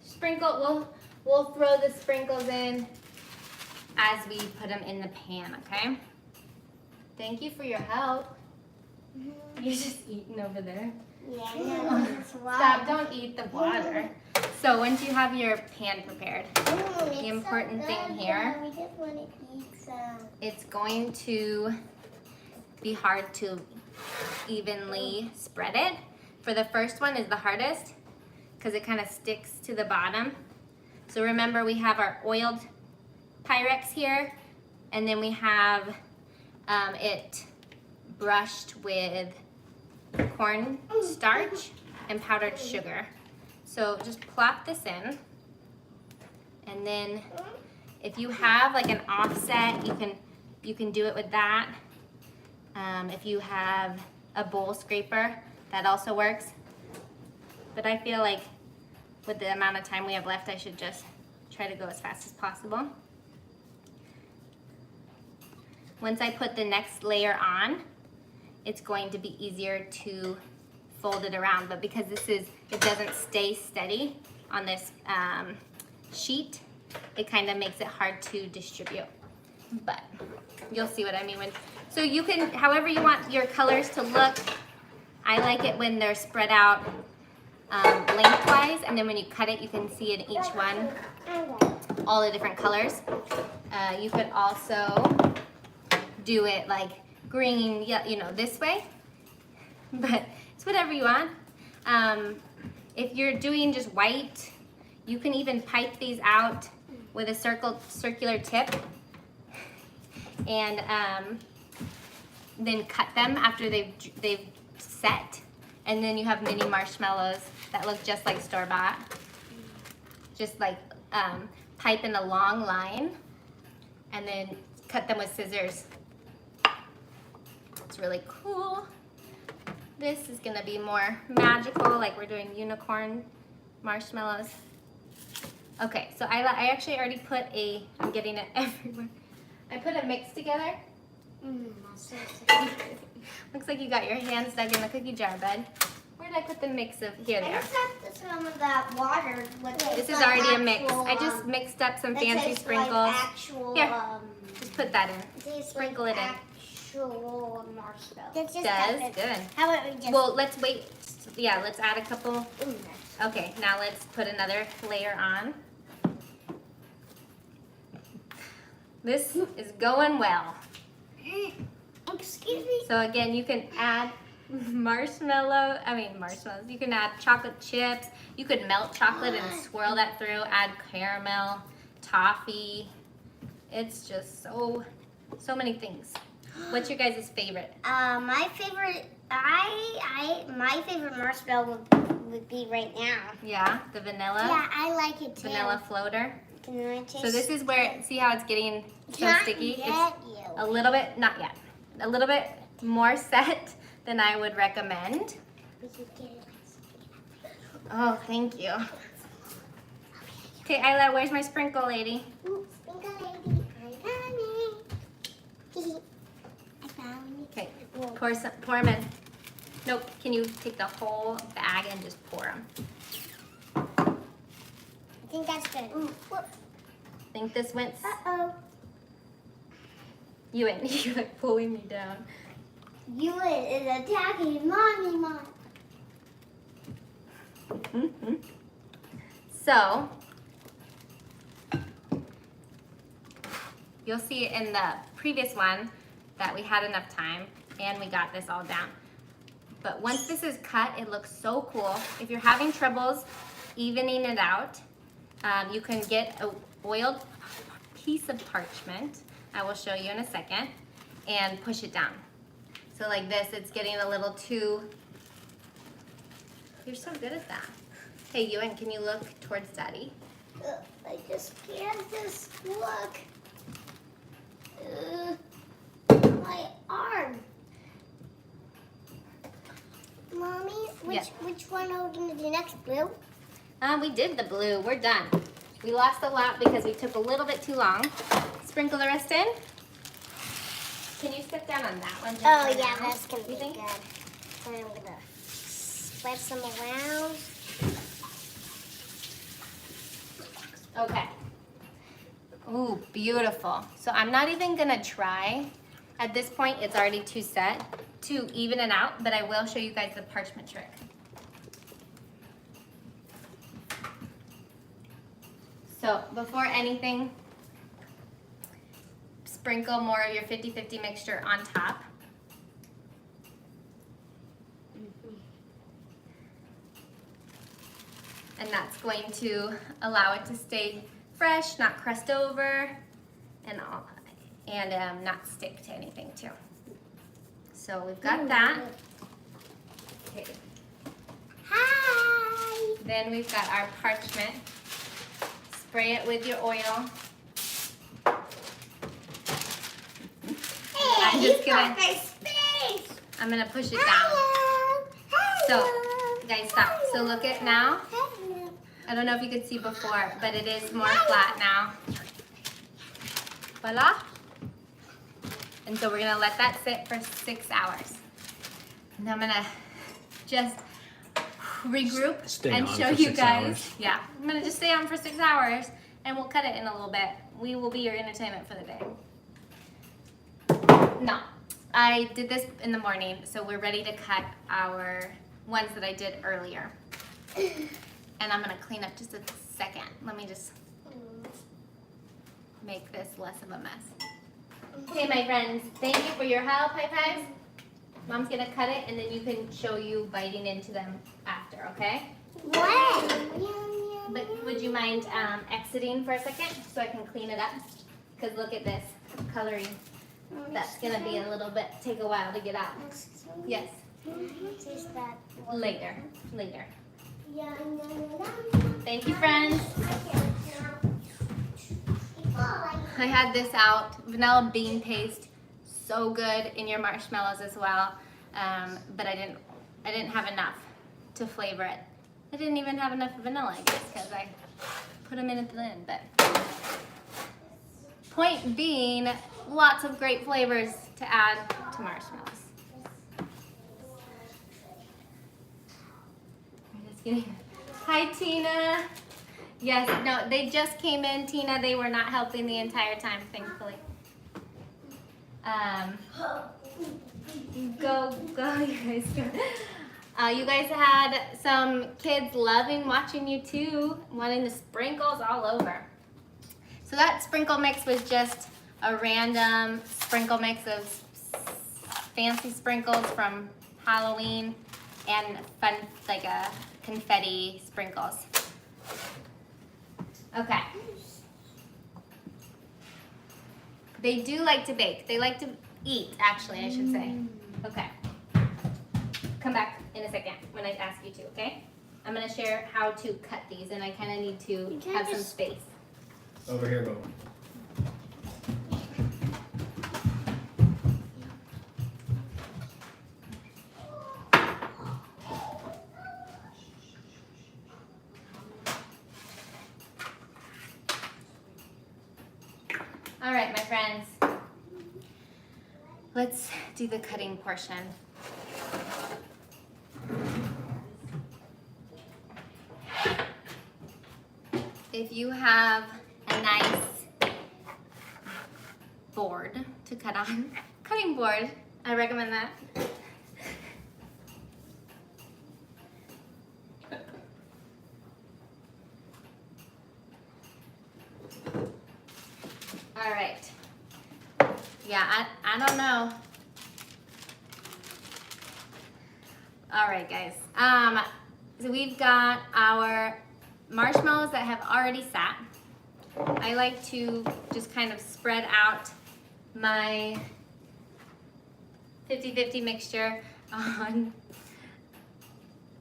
sprinkle. We'll throw the sprinkles in as we put them in the pan. Okay. Thank you for your help. You're just eating over there. Yeah, no, it's water. Stop, don't eat the water. So once you have your pan prepared, The important thing here, We just want to eat some. it's going to be hard to evenly spread it. For the first one is the hardest because it kind of sticks to the bottom. So remember, we have our oiled Pyrex here, and then we have it brushed with corn starch and powdered sugar. So just plop this in, and then if you have like an offset, you can do it with that. If you have a bowl scraper, that also works. But I feel like with the amount of time we have left, I should just try to go as fast as possible. Once I put the next layer on, it's going to be easier to fold it around. But because it doesn't stay steady on this sheet, it kind of makes it hard to distribute. But you'll see what I mean. So you can, however you want your colors to look. I like it when they're spread out lengthwise, and then when you cut it, you can see in each one all the different colors. You could also do it like green, you know, this way, but it's whatever you want. If you're doing just white, you can even pipe these out with a circular tip, and then cut them after they've set, and then you have mini marshmallows that look just like store-bought. Just like pipe in a long line and then cut them with scissors. It's really cool. This is gonna be more magical, like we're doing unicorn marshmallows. Okay, so I actually already put I'm getting it everywhere. I put a mix together. Looks like you got your hands dug in the cookie jar, bud. Where did I put the mix of? Here they I are. just have some of that water. This is already a mix. I just mixed up some fancy sprinkles. Actual, Here, just put that in. Sprinkle it in. Actual marshmallow. Does good. How about we just? Well, let's wait. Yeah, let's add a couple. Okay, now let's put another layer on. This is going well. Excuse me. So again, you can add marshmallows. You can add chocolate chips. You could melt chocolate and swirl that through. Add caramel, toffee. It's just so many things. What's your guys' favorite? My favorite. My favorite marshmallow would be right now. Yeah, the vanilla. Yeah, I like it too. Vanilla floater. Can I taste? So this is where, see how it's getting so sticky? Not It's yet, a little bit, not yet, a little bit more set than I would recommend. Oh, thank you. Okay, Isla, where's my sprinkle lady? Ooh, sprinkle lady, I'm coming. I found it. Okay, pour them in. Nope, can you take the whole bag and just pour them? I think that's good. Ooh, Think this went, uh-oh. you're like pulling me down. You is attacking mommy, Mom. So, you'll see in the previous one that we had enough time and we got this all down. But once this is cut, it looks so cool. If you're having troubles evening it out, you can get a oiled piece of parchment, I will show you in a second, and push it down. So like this, it's getting a little too, you're so good at that. Hey, Ewan, can you look towards Daddy? I just can't just look. My arm. Mommy, which one are we going to do next? Blue? We did the blue. We're done. We lost a lot because we took a little bit too long. Sprinkle the rest in. Can you step down on that one? Just Oh, for yeah, now? that's going to be You think? good. And I'm going to spread some around. Okay. Ooh, beautiful. So I'm not even going to try At this point, it's already too set to even it out, but I will show you guys the parchment trick. So before anything, sprinkle more of your 50-50 mixture on top. And that's going to allow it to stay fresh, not crust over, and not stick to anything too. So we've got that. Okay. Hi. Then we've got our parchment. Spray it with your oil. I'm just gonna. I'm gonna push it down. So, guys, stop. So look at now. I don't know if you could see before, but it is more flat now. Voila. And so we're gonna let that sit for 6 hours. And I'm gonna just regroup Stay and on show for you 6 guys. hours. Yeah, I'm gonna just stay on for 6 hours and we'll cut it in a little bit. We will be your entertainment for the day. No, I did this in the morning, so we're ready to cut our ones that I did earlier. And I'm gonna clean up just a second. Let me just make this less of a mess. Okay, my friends, thank you for your help. High fives. Mom's gonna cut it and then you can show you biting into them after, okay? What? But would you mind exiting for a second so I can clean it up? Because look at this coloring. That's gonna be a little bit, take a while to get out. Yes, Taste that. later. Thank you, friends. I had this out, vanilla bean paste, so good in your marshmallows as well. But I didn't have enough to flavor it. I didn't even have enough vanilla, I guess, because I put them in at the end. But point being, lots of great flavors to add to marshmallows. I'm just kidding. Hi, Tina. Yes, no, they just came in, Tina. They were not helping the entire time, thankfully. Go, you guys go. You guys had some kids loving watching you too, wanting the sprinkles all over. So that sprinkle mix was just a random sprinkle mix of fancy sprinkles from Halloween and fun, like a confetti sprinkles. Okay. They do like to bake. They like to eat, actually, I should say. Okay. Come back in a second when I ask you to, okay? I'm going to share how to cut these, and I kind of need to have some space. Over here, Bo. All right, my friends. Let's do the cutting portion. If you have a nice board to cut on, cutting board, I recommend that. All right. Yeah, I don't know. All right, guys. So we've got our marshmallows that have already sat. I like to just kind of spread out my 50-50 mixture on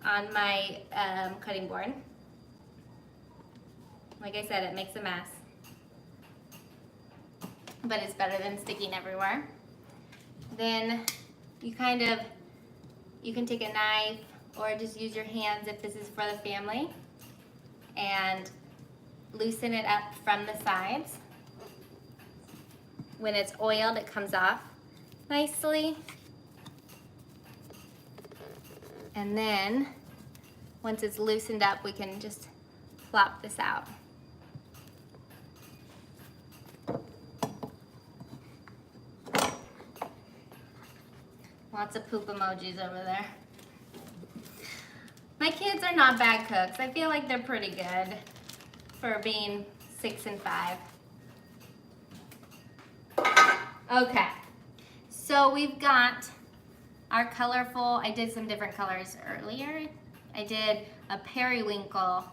my cutting board. Like I said, it makes a mess, but it's better than sticking everywhere. Then you can take a knife or just use your hands if this is for the family and loosen it up from the sides. When it's oiled, it comes off nicely. And then once it's loosened up, we can just flop this out. Lots of poop emojis over there. My kids are not bad cooks. I feel like they're pretty good for being 6 and 5. Okay, so we've got our colorful, I did some different colors earlier. I did a periwinkle,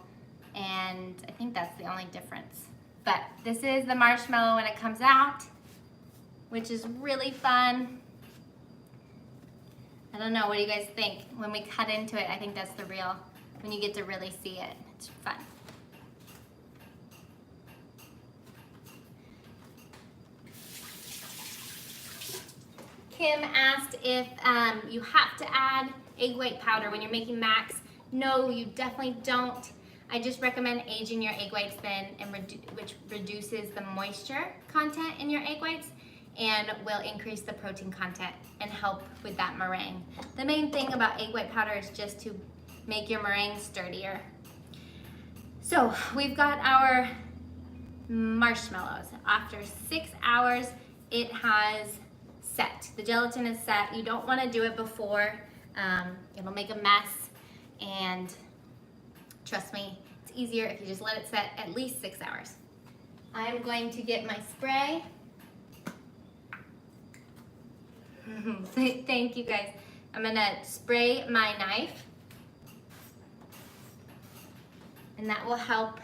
and I think that's the only difference. But this is the marshmallow when it comes out, which is really fun. I don't know, what do you guys think? When we cut into it, I think that's the real, when you get to really see it. It's fun. Kim asked if you have to add egg white powder when you're making macs. No, you definitely don't. I just recommend aging your egg whites then, which reduces the moisture content in your egg whites and will increase the protein content and help with that meringue. The main thing about egg white powder is just to make your meringue sturdier. So we've got our marshmallows. After 6 hours, it has set. The gelatin is set. You don't want to do it before. It'll make a mess, and trust me, it's easier if you just let it set at least 6 hours. I'm going to get my spray. Thank you guys. I'm gonna spray my knife, and that will help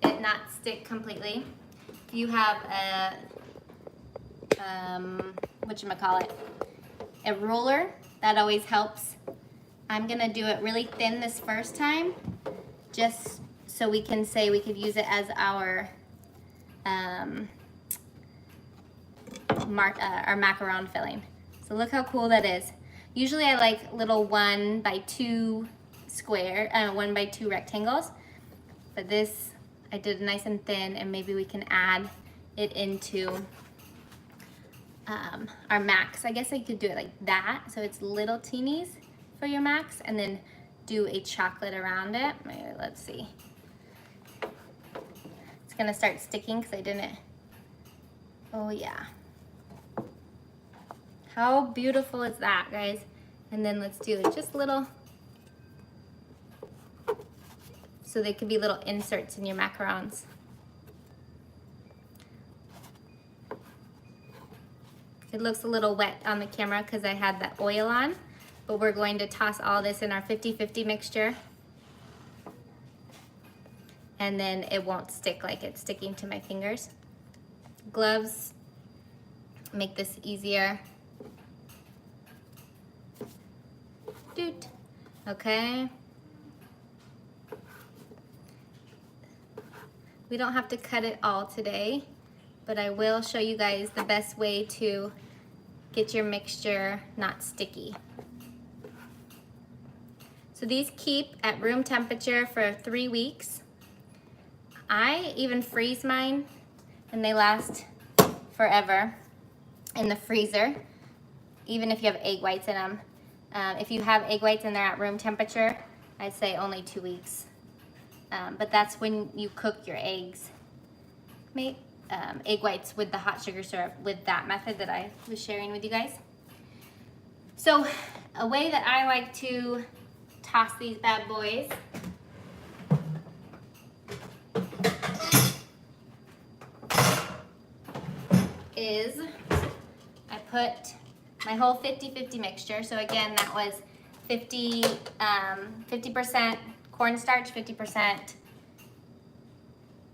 it not stick completely. If you have a roller, that always helps. I'm gonna do it really thin this first time, just so we can say we could use it as our macaron filling. So look how cool that is. Usually I like little 1x2 square, 1x2 rectangles, but this I did nice and thin, and maybe we can add it into our macs. I guess I could do it like that, so it's little teenies for your macs, and then do a chocolate around it. Maybe, let's see. It's gonna start sticking because I didn't. Oh yeah. How beautiful is that, guys? And then let's do just little, so they could be little inserts in your macarons. It looks a little wet on the camera because I had that oil on, but we're going to toss all this in our 50-50 mixture, and then it won't stick like it's sticking to my fingers. Gloves make this easier. Doot. Okay. We don't have to cut it all today, but I will show you guys the best way to get your mixture not sticky. So these keep at room temperature for 3 weeks. I even freeze mine, and they last forever in the freezer, even if you have egg whites in them. If you have egg whites and they're at room temperature, I'd say only 2 weeks. But that's when you cook your eggs. Make egg whites with the hot sugar syrup with that method that I was sharing with you guys. So a way that I like to toss these bad boys is I put my whole 50-50 mixture. So again, that was 50% cornstarch, 50%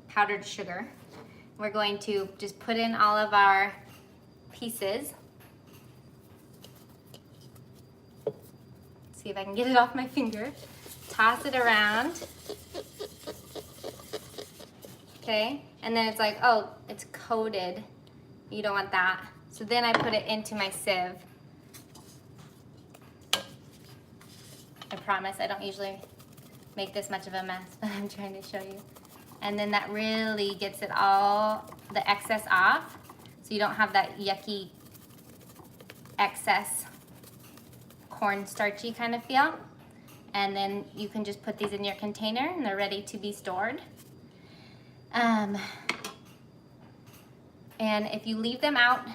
powdered sugar. We're going to just put in all of our pieces. See if I can get it off my finger. Toss it around. Okay, and then it's like, oh, it's coated. You don't want that. So then I put it into my sieve. I promise I don't usually make this much of a mess, but I'm trying to show you. And then that really gets it all, the excess off, so you don't have that yucky excess cornstarchy kind of feel. And then you can just put these in your container and they're ready to be stored. And if you leave them out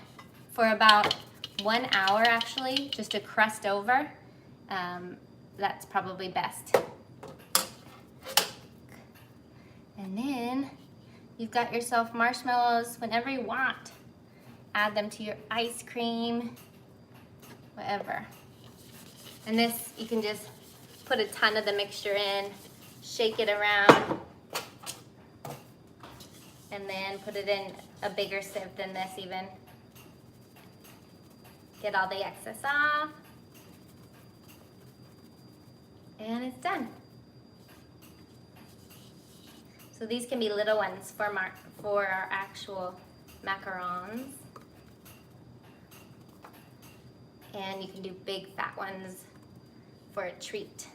for about 1 hour actually, just to crust over. That's probably best. And then you've got yourself marshmallows whenever you want. Add them to your ice cream, whatever. And this, you can just put a ton of the mixture in, shake it around, and then put it in a bigger sieve than this even. Get all the excess off. And it's done. So these can be little ones for our actual macarons. And you can do big fat ones for a treat.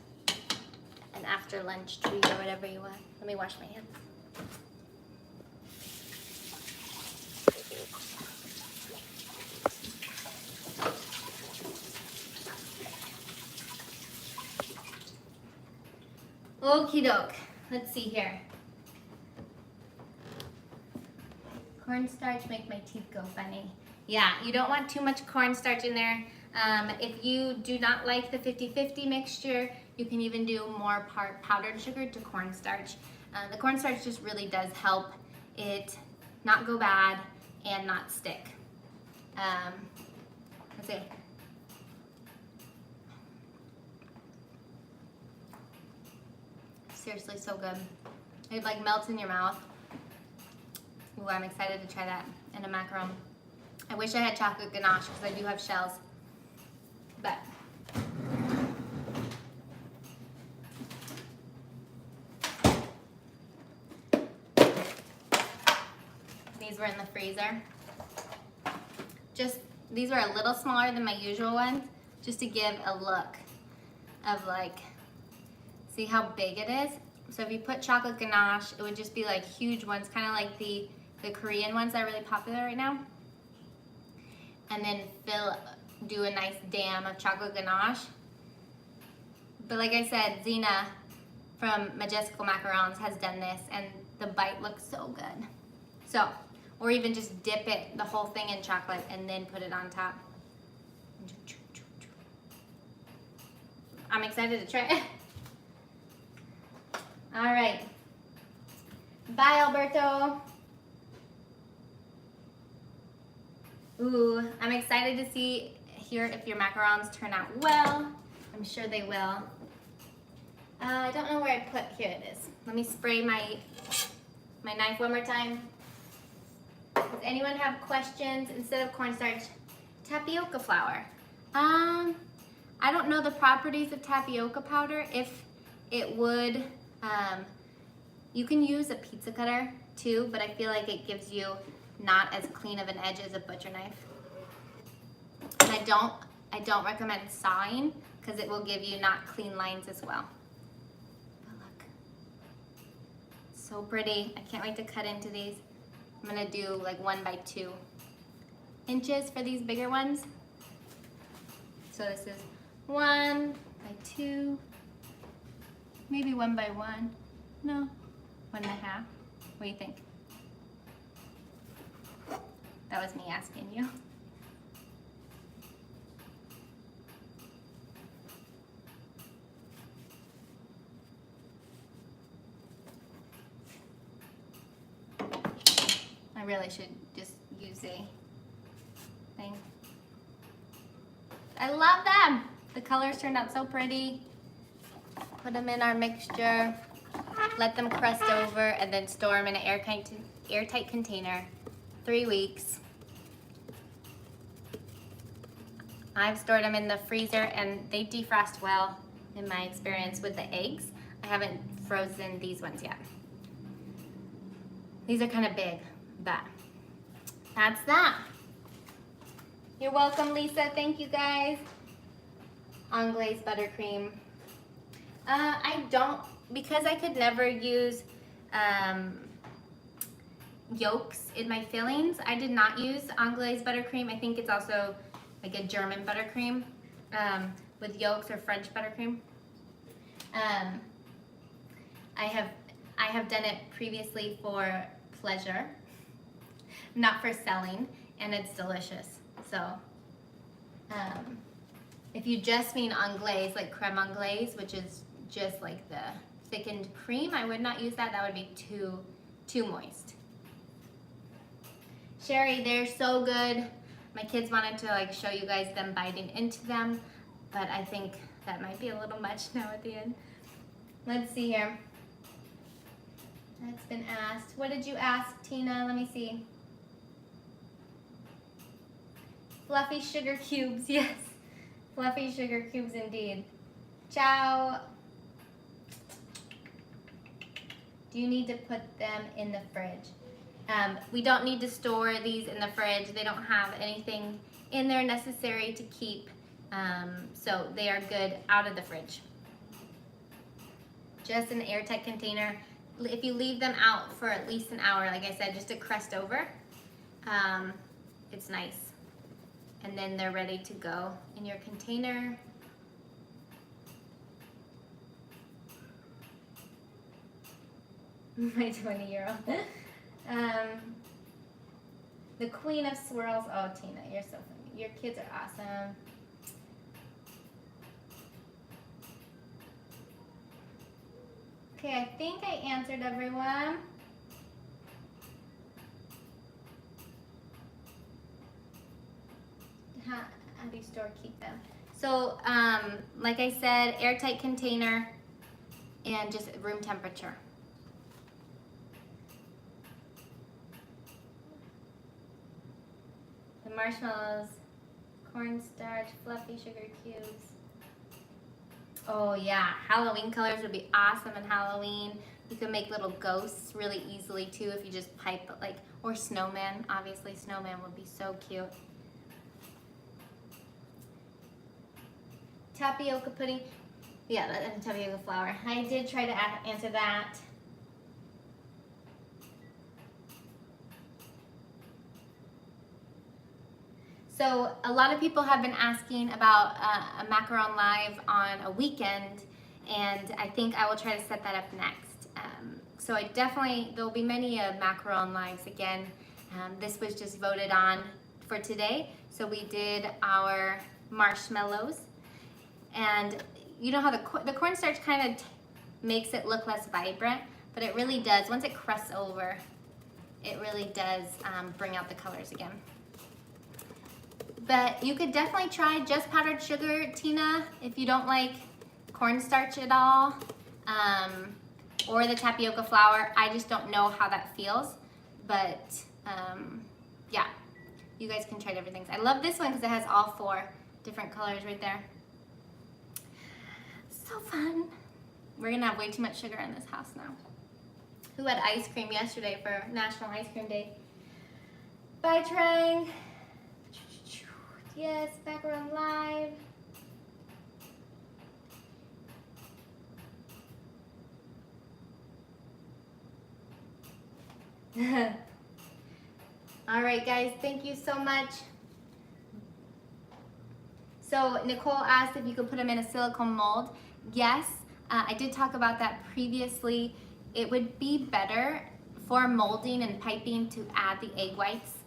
An after lunch treat or whatever you want. Let me wash my hands. Okie doke. Let's see here. Cornstarch make my teeth go funny. Yeah, you don't want too much cornstarch in there. If you do not like the 50-50 mixture, you can even do more powdered sugar to cornstarch. The cornstarch just really does help it not go bad and not stick. Let's see. Seriously, so good. It like melts in your mouth. Ooh, I'm excited to try that in a macaron. I wish I had chocolate ganache because I do have shells. But these were in the freezer. These were a little smaller than my usual ones, just to give a look of like, see how big it is? So if you put chocolate ganache, it would just be like huge ones, kind of like the Korean ones that are really popular right now. And then do a nice dam of chocolate ganache. But like I said, Zena from Majestical Macarons has done this and the bite looks so good. So, or even just dip it, the whole thing in chocolate and then put it on top. I'm excited to try it. All right. Bye, Alberto. Ooh, I'm excited to hear if your macarons turn out well. I'm sure they will. I don't know where I put, here it is. Let me spray my knife one more time. Does anyone have questions? Instead of cornstarch, tapioca flour. I don't know the properties of tapioca powder. If it would, you can use a pizza cutter too, but I feel like it gives you not as clean of an edge as a butcher knife. And I don't recommend sawing because it will give you not clean lines as well. But look, so pretty. I can't wait to cut into these. I'm gonna do like 1 by 2 inches for these bigger ones. So this is 1 by 2, maybe 1 by 1. No, 1.5. What do you think? That was me asking you. I really should just use a thing. I love them. The colors turned out so pretty. Put them in our mixture. Let them crust over and then store them in an airtight container. 3 weeks. I've stored them in the freezer and they defrost well in my experience with the eggs. I haven't frozen these ones yet. These are kind of big, but that's that. You're welcome, Lisa. Thank you, guys. Anglaise buttercream. I don't, because I could never use yolks in my fillings. I did not use Anglaise buttercream. I think it's also like a German buttercream with yolks or French buttercream. I have done it previously for pleasure, not for selling, and it's delicious. So If you just mean anglaise, like creme anglaise, which is just like the thickened cream, I would not use that. That would be too moist. Sherry, they're so good. My kids wanted to like show you guys them biting into them, but I think that might be a little much now at the end. Let's see here. That's been asked. What did you ask, Tina? Let me see. Fluffy sugar cubes, yes. Fluffy sugar cubes indeed. Ciao. Do you need to put them in the fridge? We don't need to store these in the fridge. They don't have anything in there necessary to keep, so they are good out of the fridge. Just in an airtight container. If you leave them out for at least an hour, like I said, just to crust over, it's nice. And then they're ready to go in your container. My 20-year-old. The queen of swirls. Oh, Tina, you're so funny. Your kids are awesome. Okay, I think I answered everyone. How do you store, keep them? So, like I said, airtight container and just room temperature. The marshmallows, cornstarch, fluffy sugar cubes. Oh yeah, Halloween colors would be awesome in Halloween. You can make little ghosts really easily too if you just pipe like, or snowmen. Obviously snowman would be so cute. Tapioca pudding. Yeah, and tapioca flour. I did try to answer that. So a lot of people have been asking about a Macaron live on a weekend, and I think I will try to set that up next. So I definitely, there will be many Macaron lives again. This was just voted on for today. So we did our marshmallows, and you know how the cornstarch kind of makes it look less vibrant, but it really does, once it crusts over, it really does bring out the colors again. But you could definitely try just powdered sugar, Tina, if you don't like cornstarch at all, or the tapioca flour. I just don't know how that feels, but yeah, you guys can try different things. I love this one because it has all 4 different colors right there. So fun. We're gonna have way too much sugar in this house now. Who had ice cream yesterday for National Ice Cream Day? Bye, Trang. Yes, Macaron live. All right, guys, thank you so much. So Nicole asked if you could put them in a silicone mold. Yes, I did talk about that previously. It would be better for molding and piping to add the egg whites.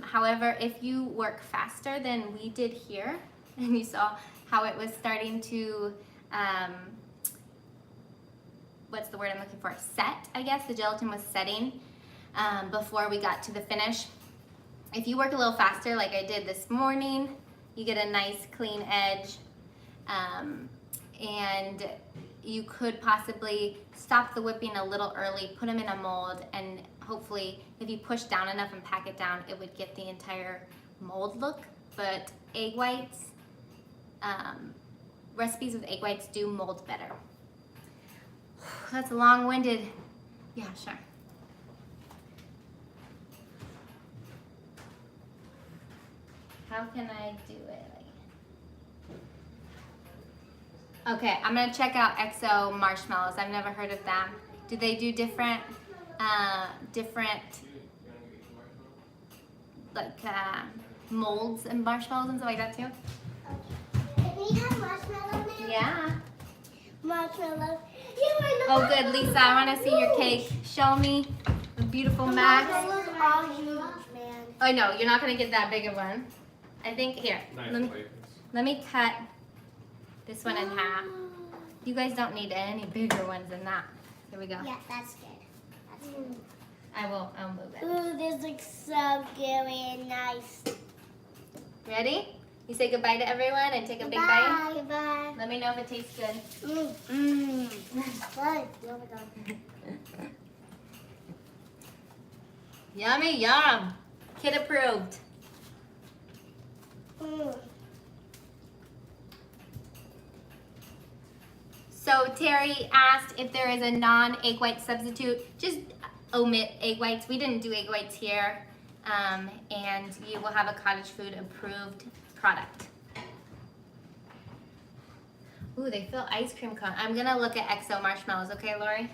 However, if you work faster than we did here, and you saw how it was starting to, what's the word I'm looking for? Set, I guess. The gelatin was setting before we got to the finish. If you work a little faster, like I did this morning, you get a nice clean edge. And you could possibly stop the whipping a little early, put them in a mold, and hopefully if you push down enough and pack it down, it would get the entire mold look. But egg whites, recipes with egg whites do mold better. That's long-winded. Yeah, sure. How can I do it? Okay, I'm gonna check out XO Marshmallows. I've never heard of them. Do they do different like molds and marshmallows and stuff like that too? Can we have marshmallow now? Yeah. Marshmallow. Oh, good, Lisa. I want to see your cake. Show me the beautiful Max. Marshmallows are huge, man. I know you're not gonna get that big of one. I think here. Nice Let me, flavors. let me cut this one in half. You guys don't need any bigger ones than that. Here we go. Yeah, that's good. That's good. I'll move it. Ooh, this looks so good and nice. Ready? You say goodbye to everyone and take a big bite. Goodbye. Let me know if it tastes good. Good. Oh my God. Yummy, yum. Kid approved. So Terry asked if there is a non-egg white substitute. Just omit egg whites. We didn't do egg whites here. And you will have a cottage food approved product. Ooh, they fill ice cream cone. I'm gonna look at XO marshmallows, okay, Lori?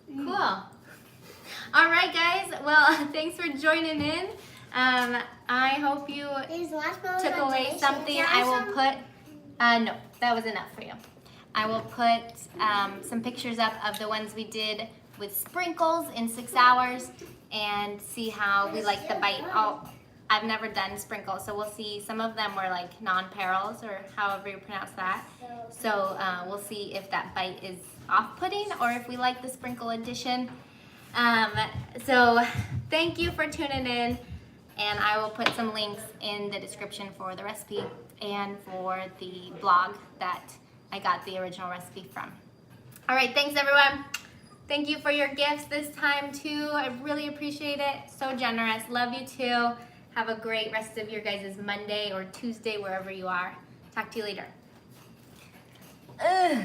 Cool. All right, guys. Well, thanks for joining in. I hope you took away something. I will put, no, that was enough for you. I will put some pictures up of the ones we did with sprinkles in 6 hours and see how we like the bite. I've never done sprinkles, so we'll see. Some of them were like non-perils or however you pronounce that. So we'll see if that bite is off-putting or if we like the sprinkle addition. So thank you for tuning in, and I will put some links in the description for the recipe and for the blog that I got the original recipe from. All right, thanks everyone. Thank you for your gifts this time too. I really appreciate it. So generous. Love you too. Have a great rest of your guys' Monday or Tuesday, wherever you are. Talk to you later. Ugh.